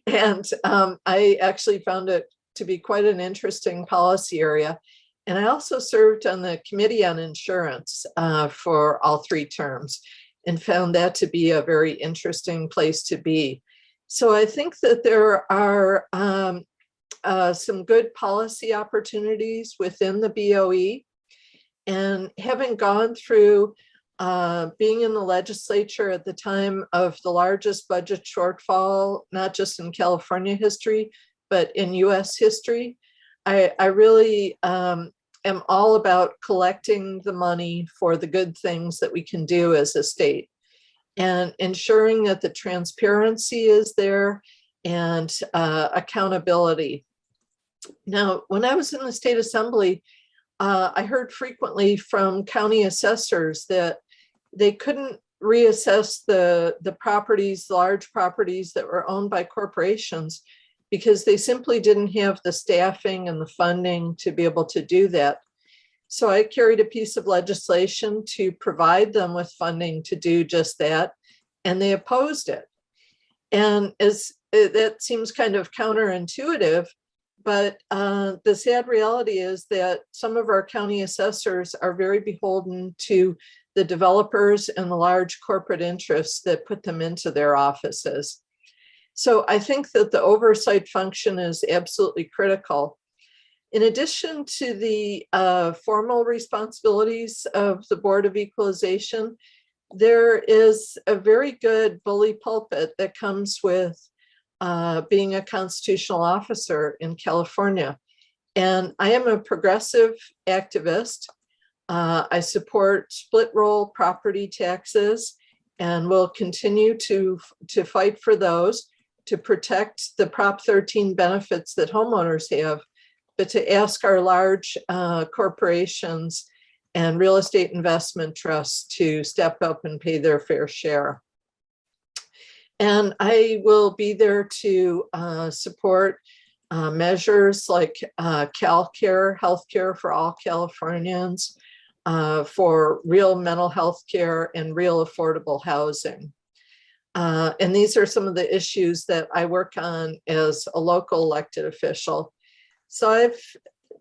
Speaker 3: And I actually found it to be quite an interesting policy area. And I also served on the Committee on Insurance for all 3 terms, and found that to be a very interesting place to be. So I think that there are some good policy opportunities within the BOE. And having gone through being in the legislature at the time of the largest budget shortfall, not just in California history, but in US history, I really am all about collecting the money for the good things that we can do as a state, and ensuring that the transparency is there and accountability. Now, when I was in the state assembly, I heard frequently from county assessors that they couldn't reassess the properties, large properties that were owned by corporations, because they simply didn't have the staffing and the funding to be able to do that. So I carried a piece of legislation to provide them with funding to do just that, and they opposed it. And as that seems kind of counterintuitive, but the sad reality is that some of our county assessors are very beholden to the developers and the large corporate interests that put them into their offices. So I think that the oversight function is absolutely critical. In addition to the formal responsibilities of the Board of Equalization, there is a very good bully pulpit that comes with being a constitutional officer in California. And I am a progressive activist. I support split roll property taxes and will continue to fight for those, to protect the Prop 13 benefits that homeowners have, but to ask our large corporations and real estate investment trusts to step up and pay their fair share. And I will be there to support measures like CalCare, healthcare for all Californians, for real mental health care and real affordable housing. And these are some of the issues that I work on as a local elected official. So I've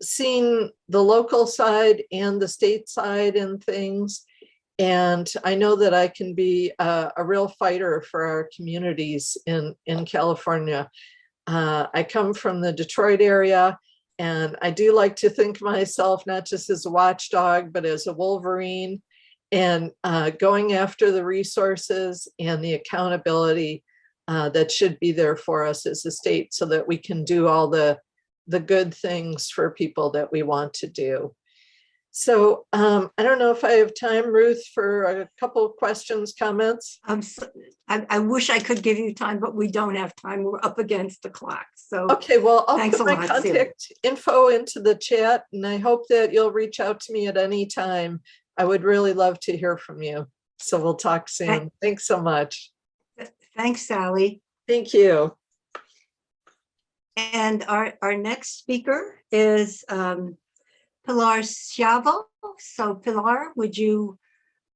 Speaker 3: seen the local side and the state side in things. And I know that I can be a real fighter for our communities in California. I come from the Detroit area, and I do like to think of myself not just as a watchdog, but as a Wolverine, and going after the resources and the accountability that should be there for us as a state so that we can do all the good things for people that we want to do. So I don't know if I have time, Ruth, for a couple of questions, comments.
Speaker 1: I wish I could give you time, but we don't have time. We're up against the clock. So
Speaker 3: okay, well, I'll
Speaker 1: thanks
Speaker 3: put
Speaker 1: a
Speaker 3: my
Speaker 1: lot,
Speaker 3: contact info into the chat, and I hope that you'll reach out to me at any time. I would really love to hear from you. So we'll talk soon. Thanks so much.
Speaker 1: Thanks, Sally.
Speaker 3: Thank you.
Speaker 1: And our next speaker is Pilar Schiavo. So Pilar, would you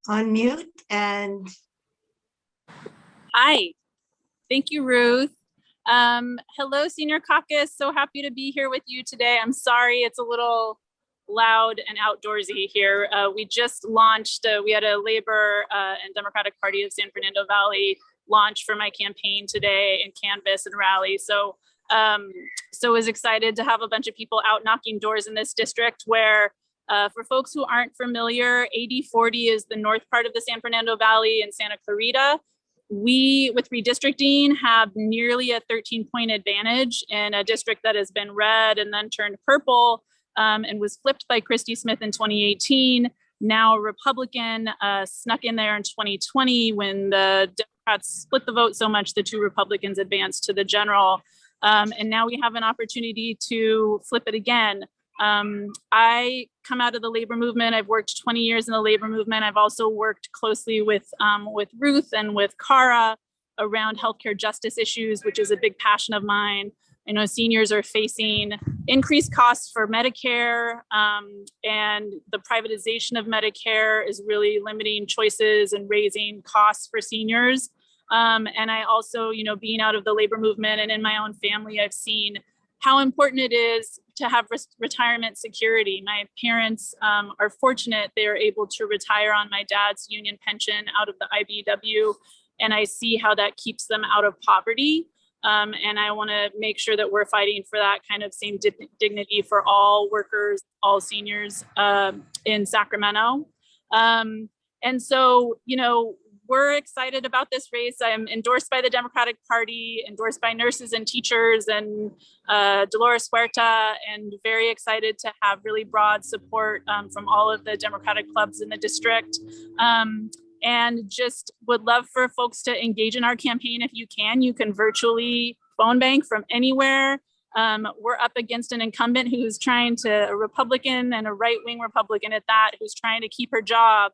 Speaker 1: unmute and...
Speaker 4: Hi, thank you, Ruth. Hello, Senior Caucus. So happy to be here with you today. I'm sorry it's a little loud and outdoorsy here. We just launched, we had a Labor and Democratic Party of San Fernando Valley launch for my campaign today and canvass and rally. So was excited to have a bunch of people out knocking doors in this district where, for folks who aren't familiar, 8040 is the north part of the San Fernando Valley in Santa Clarita. We, with redistricting, have nearly a 13-point advantage in a district that has been red and then turned purple and was flipped by Christy Smith in 2018. Now a Republican snuck in there in 2020 when the Democrats split the vote so much, the two Republicans advanced to the general. And now we have an opportunity to flip it again. I come out of the labor movement. I've worked 20 years in the labor movement. I've also worked closely with Ruth and with Cara around healthcare justice issues, which is a big passion of mine. I know seniors are facing increased costs for Medicare, and the privatization of Medicare is really limiting choices and raising costs for seniors. And I also, being out of the labor movement and in my own family, I've seen how important it is to have retirement security. My parents are fortunate they are able to retire on my dad's union pension out of the IBEW, and I see how that keeps them out of poverty. And I want to make sure that we're fighting for that kind of same dignity for all workers, all seniors in Sacramento. And so, we're excited about this race. I'm endorsed by the Democratic Party, endorsed by nurses and teachers and Dolores Huerta, and very excited to have really broad support from all of the Democratic clubs in the district. And just would love for folks to engage in our campaign if you can. You can virtually phone bank from anywhere. We're up against an incumbent who's trying to, a Republican and a right-wing Republican at that, who's trying to keep her job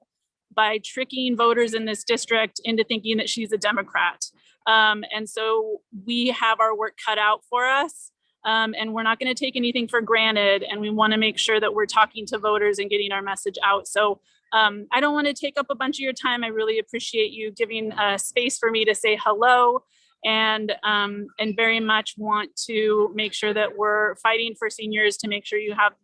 Speaker 4: by tricking voters in this district into thinking that she's a Democrat. And so we have our work cut out for us, and we're not going to take anything for granted. And we want to make sure that we're talking to voters and getting our message out. So I don't want to take up a bunch of your time. I really appreciate you giving space for me to say hello. and very much want to make sure that we're fighting for seniors to make sure you have,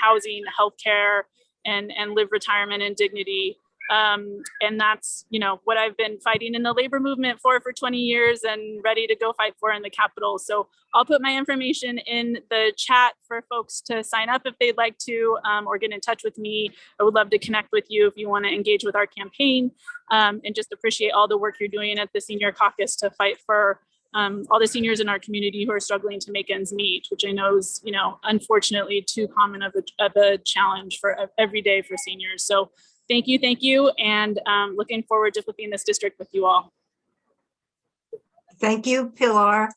Speaker 4: housing, healthcare, and live retirement in dignity. And that's, what I've been fighting in the labor movement for 20 years and ready to go fight for in the Capitol. So I'll put my information in the chat for folks to sign up if they'd like to, or get in touch with me. I would love to connect with you if you want to engage with our campaign, and just appreciate all the work you're doing at the Senior Caucus to fight for all the seniors in our community who are struggling to make ends meet, which I know is, unfortunately too common of a challenge for every day for seniors. So thank you, and looking forward to flipping this district with you all.
Speaker 1: Thank you, Pilar.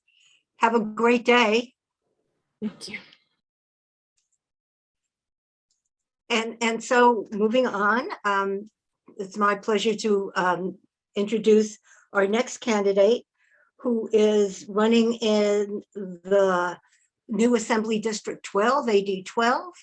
Speaker 1: Have a great day.
Speaker 4: Thank you.
Speaker 1: And so moving on, it's my pleasure to introduce our next candidate, who is running in the new Assembly District 12, AD 12,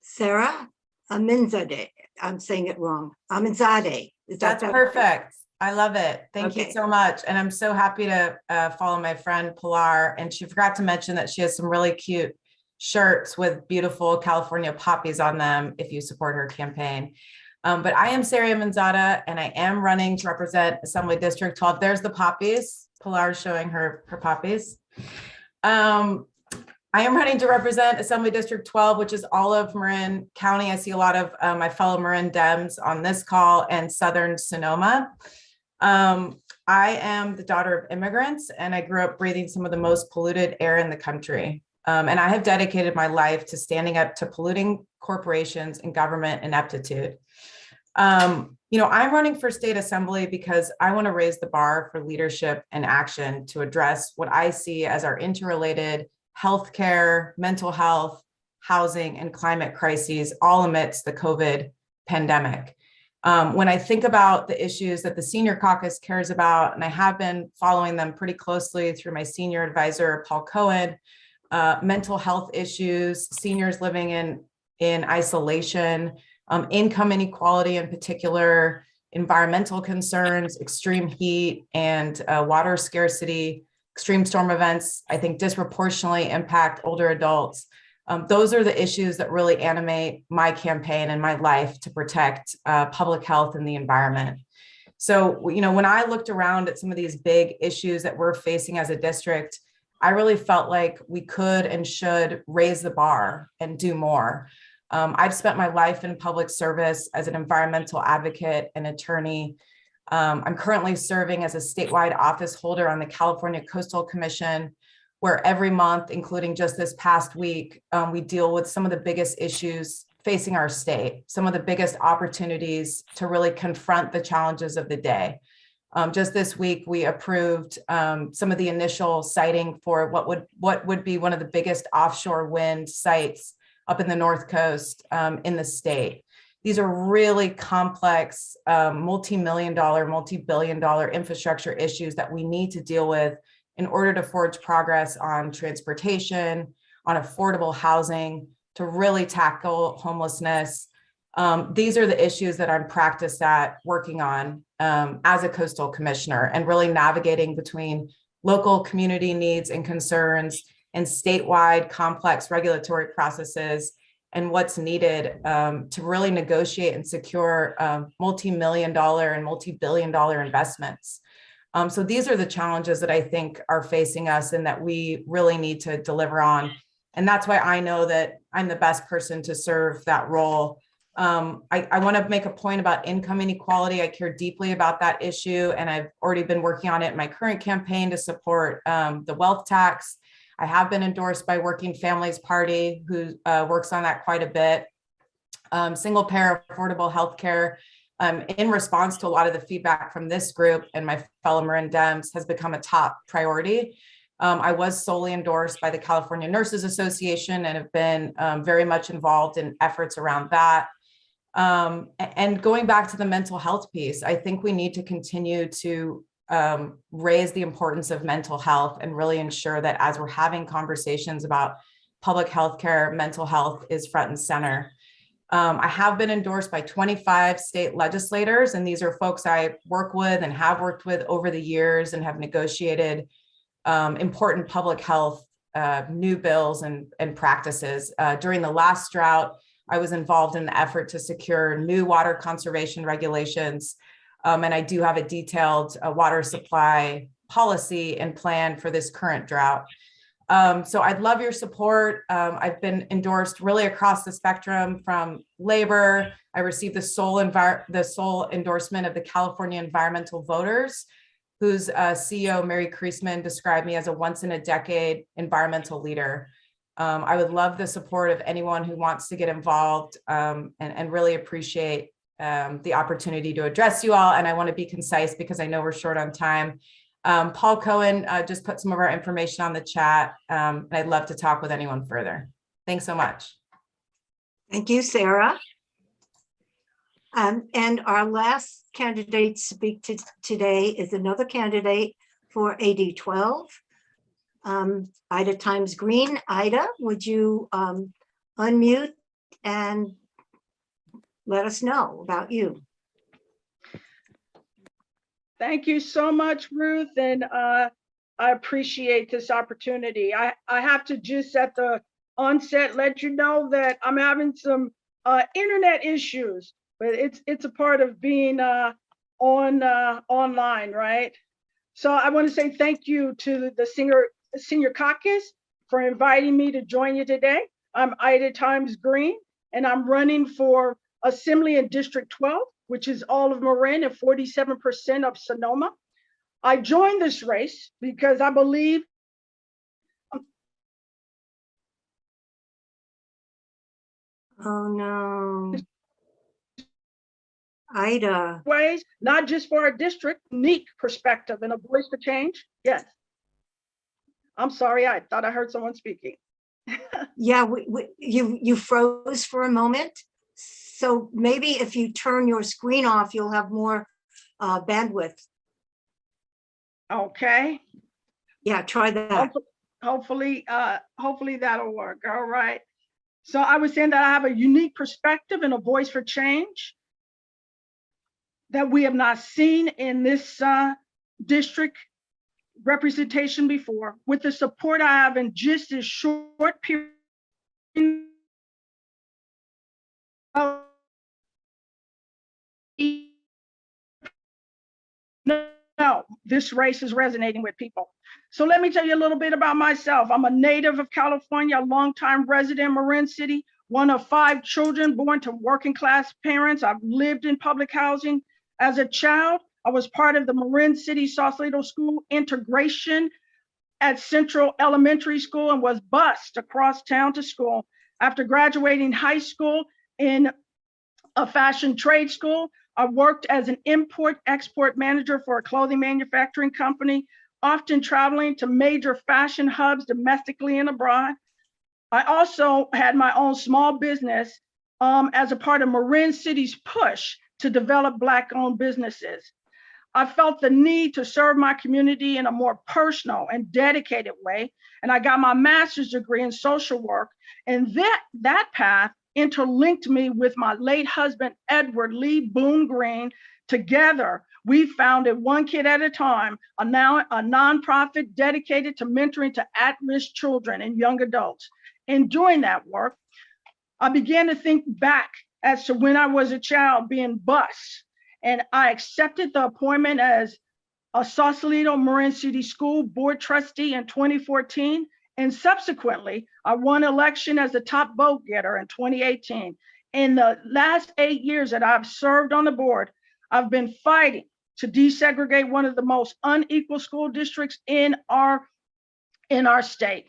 Speaker 1: Sarah Aminzadeh. I'm saying it wrong. Aminzadeh.
Speaker 6: That's perfect. I love it. Thank
Speaker 1: Okay.
Speaker 6: you so much. And I'm so happy to follow my friend Pilar. And she forgot to mention that she has some really cute shirts with beautiful California poppies on them if you support her campaign. But I am Sarah Aminzadeh, and I am running to represent Assembly District 12. There's the poppies. Pilar is showing her poppies. I am running to represent Assembly District 12, which is all of Marin County. I see a lot of my fellow Marin Dems on this call, and Southern Sonoma. I am the daughter of immigrants, and I grew up breathing some of the most polluted air in the country. And I have dedicated my life to standing up to polluting corporations and government ineptitude. I'm running for state assembly because I want to raise the bar for leadership and action to address what I see as our interrelated healthcare, mental health, housing, and climate crises, all amidst the COVID pandemic. When I think about the issues that the Senior Caucus cares about, and I have been following them pretty closely through my senior advisor, Paul Cohen, mental health issues, seniors living in isolation, income inequality in particular, environmental concerns, extreme heat and water scarcity, extreme storm events, I think disproportionately impact older adults. Those are the issues that really animate my campaign and my life to protect public health and the environment. So, when I looked around at some of these big issues that we're facing as a district, I really felt like we could and should raise the bar and do more. I've spent my life in public service as an environmental advocate and attorney. I'm currently serving as a statewide office holder on the California Coastal Commission, where every month, including just this past week, we deal with some of the biggest issues facing our state, some of the biggest opportunities to really confront the challenges of the day. Just this week, we approved some of the initial siting for what would be one of the biggest offshore wind sites up in the North Coast in the state. These are really complex, multi-million dollar, multi-billion dollar infrastructure issues that we need to deal with in order to forge progress on transportation, on affordable housing, to really tackle homelessness. These are the issues that I'm practiced at working on as a coastal commissioner, and really navigating between local community needs and concerns and statewide complex regulatory processes, and what's needed to really negotiate and secure multi-million dollar and multi-billion dollar investments. So these are the challenges that I think are facing us and that we really need to deliver on. And that's why I know that I'm the best person to serve that role. I want to make a point about income inequality. I care deeply about that issue, and I've already been working on it in my current campaign to support the wealth tax. I have been endorsed by Working Families Party, who works on that quite a bit. Single payer affordable healthcare, in response to a lot of the feedback from this group and my fellow Marin Dems, has become a top priority. I was solely endorsed by the California Nurses Association and have been very much involved in efforts around that. And going back to the mental health piece, I think we need to continue to raise the importance of mental health and really ensure that as we're having conversations about public health care, mental health is front and center. I have been endorsed by 25 state legislators, and these are folks I work with and have worked with over the years and have negotiated important public health new bills and practices. During the last drought, I was involved in the effort to secure new water conservation regulations, and I do have a detailed water supply policy and plan for this current drought. So I'd love your support. I've been endorsed really across the spectrum from labor. I received the sole endorsement of the California Environmental Voters, whose CEO, Mary Kreisman, described me as a once-in-a-decade environmental leader. I would love the support of anyone who wants to get involved, and really appreciate the opportunity to address you all. And I want to be concise because I know we're short on time. Paul Cohen just put some of our information on the chat. And I'd love to talk with anyone further. Thanks so much.
Speaker 1: Thank you, Sarah. And our last candidate to speak today is another candidate for AD 12. Ida Times Green. Ida, would you unmute and let us know about you?
Speaker 5: Thank you so much, Ruth, and I appreciate this opportunity. I have to just at the onset let you know that I'm having some internet issues, but it's a part of being online, right? So I want to say thank you to the Senior Caucus for inviting me to join you today. I'm Ida Times Green, and I'm running for Assembly in District 12, which is all of Marin and 47% of Sonoma. I joined this race because I believe
Speaker 1: oh no. Ida.
Speaker 5: Ways, not just for our district, unique perspective and a voice for change. Yes. I'm sorry, I thought I heard someone speaking.
Speaker 1: Yeah, you froze for a moment. So maybe if you turn your screen off, you'll have more bandwidth.
Speaker 5: Okay.
Speaker 1: Yeah, try that.
Speaker 5: Hopefully that'll work. All right. So I was saying that I have a unique perspective and a voice for change that we have not seen in this district representation before. With the support I have in just this short period, no, this race is resonating with people. So let me tell you a little bit about myself. I'm a native of California, a longtime resident in Marin City, one of 5 children born to working class parents. I've lived in public housing. As a child, I was part of the Marin City Sausalito School integration at Central Elementary School and was bused across town to school. After graduating high school in a fashion trade school, I worked as an import-export manager for a clothing manufacturing company, often traveling to major fashion hubs domestically and abroad. I also had my own small business as a part of Marin City's push to develop Black-owned businesses. I felt the need to serve my community in a more personal and dedicated way, and I got my master's degree in social work, and that path interlinked me with my late husband, Edward Lee Boone Green. Together, we founded One Kid at a Time, a nonprofit dedicated to mentoring to at-risk children and young adults. And doing that work, I began to think back as to when I was a child being bused, and I accepted the appointment as a Sausalito Marin City School Board trustee in 2014. And subsequently, I won election as the top vote getter in 2018. In the last 8 years that I've served on the board, I've been fighting to desegregate one of the most unequal school districts in our state.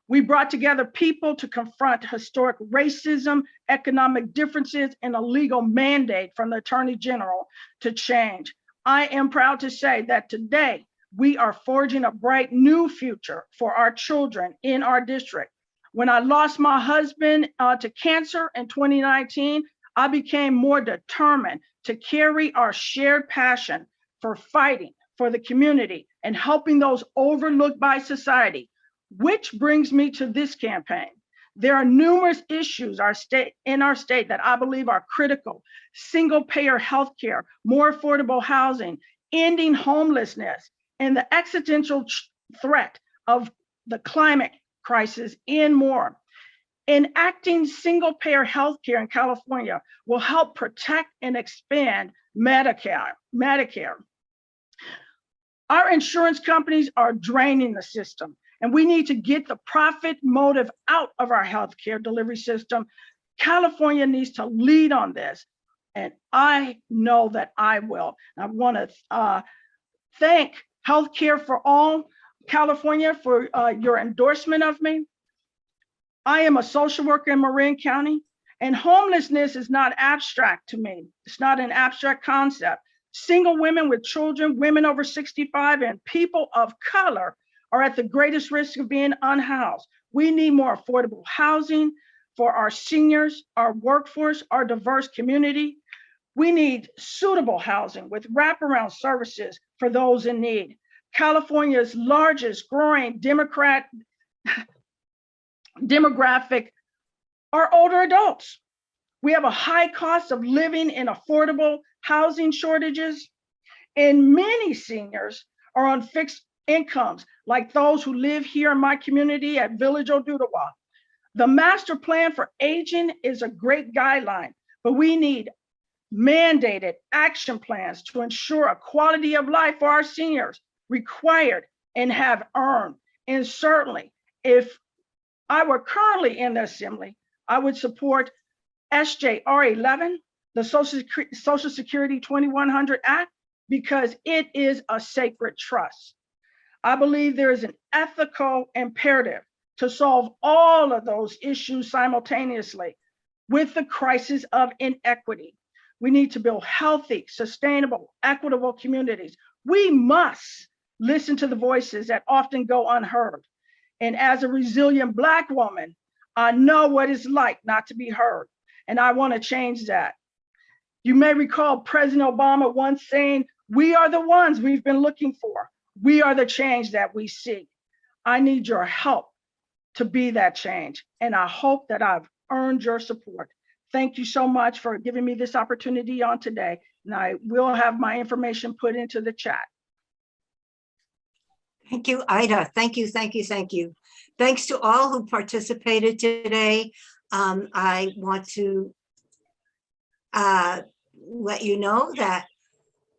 Speaker 5: We brought together people to confront historic racism, economic differences, and a legal mandate from the Attorney General to change. I am proud to say that today, we are forging a bright new future for our children in our district. When I lost my husband to cancer in 2019, I became more determined to carry our shared passion for fighting for the community and helping those overlooked by society, which brings me to this campaign. There are numerous issues in our state that I believe are critical. Single payer healthcare, more affordable housing, ending homelessness, and the existential threat of the climate crisis, and more. Enacting single payer healthcare in California will help protect and expand Medicare. Our insurance companies are draining the system, and we need to get the profit motive out of our healthcare delivery system. California needs to lead on this, and I know that I will. I want to thank Healthcare for All California for your endorsement of me. I am a social worker in Marin County, and homelessness is not abstract to me. It's not an abstract concept. Single women with children, women over 65, and people of color are at the greatest risk of being unhoused. We need more affordable housing for our seniors, our workforce, our diverse community. We need suitable housing with wraparound services for those in need. California's largest growing demographic are older adults. We have a high cost of living in affordable housing shortages, and many seniors are on fixed incomes, like those who live here in my community at Village Odudawa. The master plan for aging is a great guideline, but we need mandated action plans to ensure a quality of life for our seniors required and have earned. And certainly, if I were currently in the assembly, I would support SJR 11, the Social Security 2100 Act, because it is a sacred trust. I believe there is an ethical imperative to solve all of those issues simultaneously with the crisis of inequity. We need to build healthy, sustainable, equitable communities. We must listen to the voices that often go unheard. And as a resilient Black woman, I know what it's like not to be heard, and I want to change that. You may recall President Obama once saying, "We are the ones we've been looking for. We are the change that we seek." I need your help to be that change, and I hope that I've earned your support. Thank you so much for giving me this opportunity on today, and I will have my information put into the chat.
Speaker 1: Thank you, Ida. Thank you, thank you, thank you. Thanks to all who participated today. I want to let you know that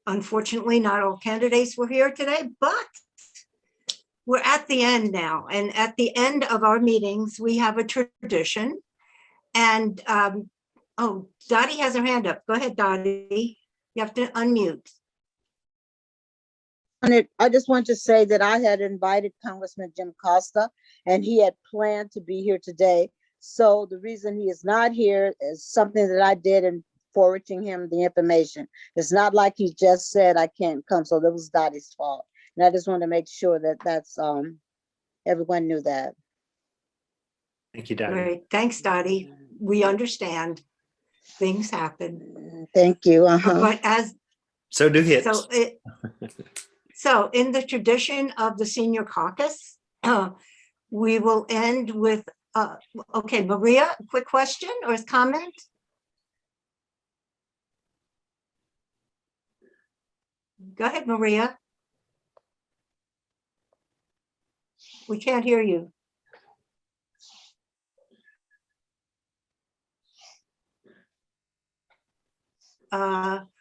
Speaker 1: unfortunately not all candidates were here today, but we're at the end now. And at the end of our meetings, we have a tradition. And oh, Dottie has her hand up. Go ahead, Dottie. You have to unmute.
Speaker 7: I just want to say that I had invited Congressman Jim Costa, and he had planned to be here today. So the reason he is not here is something that I did in forwarding him the information. It's not like he just said I can't come, so that was Dottie's fault. And I just want to make sure that that's everyone knew that.
Speaker 14: Thank you, Dottie.
Speaker 1: Great. Thanks, Dottie. We understand. Things happen.
Speaker 7: Thank you.
Speaker 1: But as
Speaker 14: so do hits.
Speaker 1: So in the tradition of the Senior Caucus, we will end with, okay, Maria, quick question or comment? Go ahead, Maria. We can't hear you.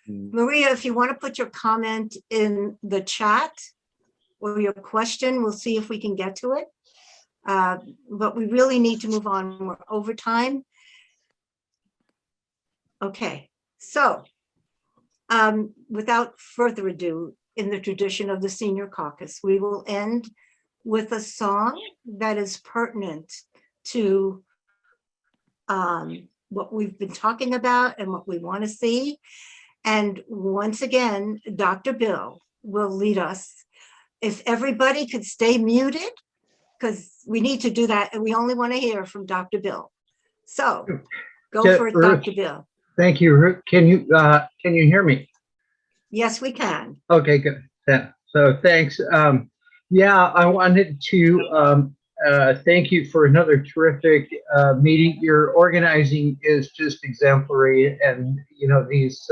Speaker 1: Maria, if you want to put your comment in the chat or your question, we'll see if we can get to it. But we really need to move on. We're over time. Okay, so without further ado, in the tradition of the Senior Caucus, we will end with a song that is pertinent to what we've been talking about and what we want to see. And once again, Dr. Bill will lead us. If everybody could stay muted, because we need to do that, and we only want to hear from Dr. Bill. So go for it,
Speaker 22: Ruth,
Speaker 1: Dr. Bill.
Speaker 22: Thank you, Ruth. Can you hear me?
Speaker 1: Yes, we can.
Speaker 22: Okay, good. Yeah. So thanks. Yeah, I wanted to Thank you for another terrific meeting. Your organizing is just exemplary, and you know these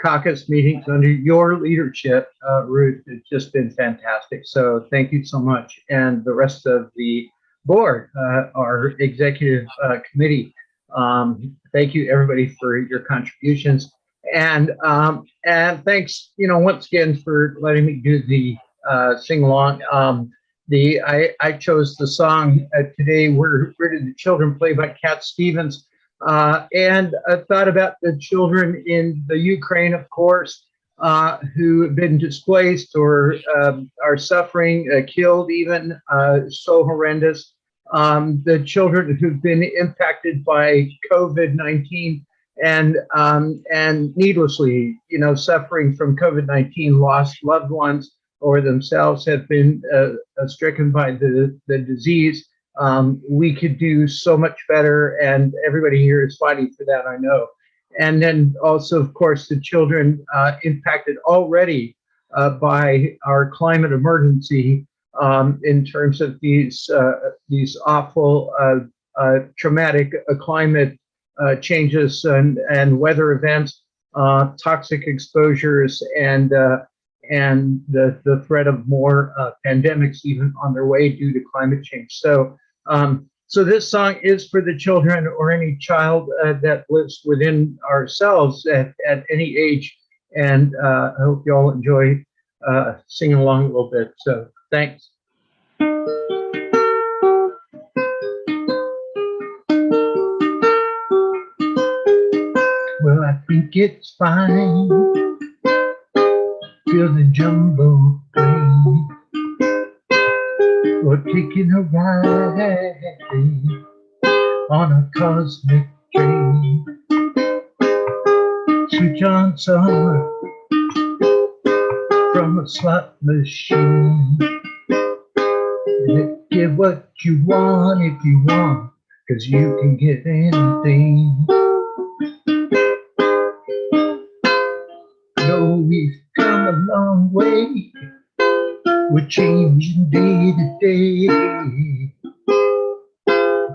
Speaker 22: caucus meetings under your leadership, Ruth, it's just been fantastic. So thank you so much, and the rest of the board, our executive committee. Thank you, everybody, for your contributions, and thanks, you know, once again for letting me do the sing along. I chose the song today, Where Did the Children Play by Cat Stevens. And I thought about the children in the Ukraine, of course, who have been displaced or are suffering, killed even, so horrendous. The children who've been impacted by COVID-19 and needlessly, you know, suffering from COVID-19, lost loved ones, or themselves have been stricken by the disease. We could do so much better, and everybody here is fighting for that, I know. And then also, of course, the children impacted already by our climate emergency in terms of these awful, traumatic climate changes and weather events, toxic exposures, and the threat of more pandemics even on their way due to climate change. So, so this song is for the children or any child that lives within ourselves at any age. And I hope you all enjoy singing along a little bit. So thanks. Well, I think it's fine. Feel the jumbo plane, or taking a ride on a cosmic train. Switch on somewhere from a slot machine. Get what you want if you want, 'cause you can get anything. No, we've come a long way. We're changing day to day.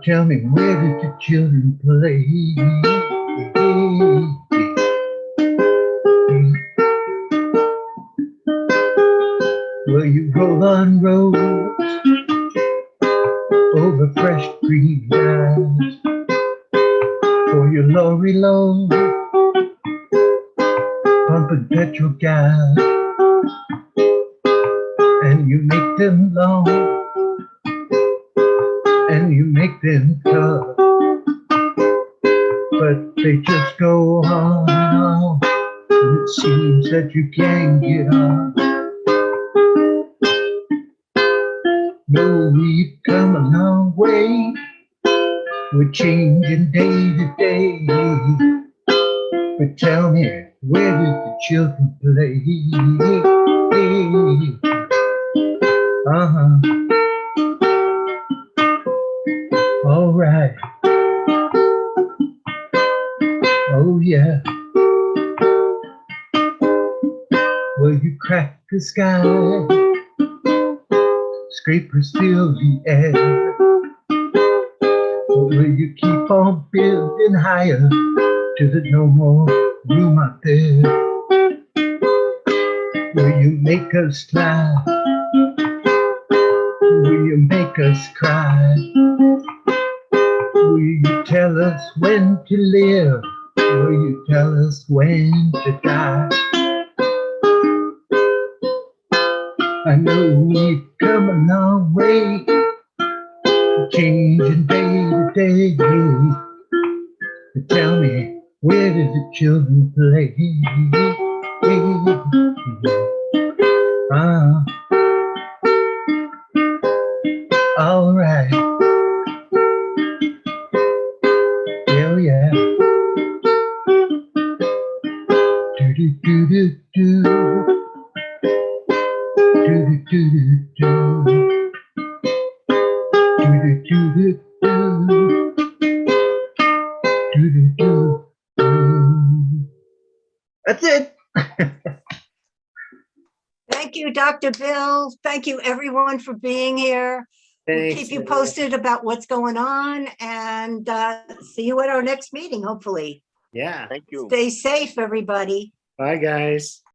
Speaker 22: Tell me, where did the children play? Well, you roll on roads over fresh green grass for your lorry load, pumping petrol gas, and you make them long, and you make them tough, but they just go on and on, and it seems that you can't get on. No, we've come a long way, we're changing day to day, but tell me, where did the children play? All right. Oh yeah. Well, you crack the sky, scrapers fill the air, but will you keep on building higher till there's no more room out there? Will you make us fly? Will you make us cry? Will you tell us when to live? Will you tell us when to die? I know we've come a long way, changing day to day. But tell me, where did the children play? All right. Hell yeah. Do do do do do. Do do do do do. Do do do do do. Do do do do. That's it.
Speaker 1: Thank you, Dr. Bill. Thank you, everyone, for being here. We'll
Speaker 14: Thanks.
Speaker 1: keep you posted about what's going on and see you at our next meeting, hopefully.
Speaker 14: Yeah.
Speaker 8: Thank you.
Speaker 1: Stay safe, everybody.
Speaker 14: Bye, guys.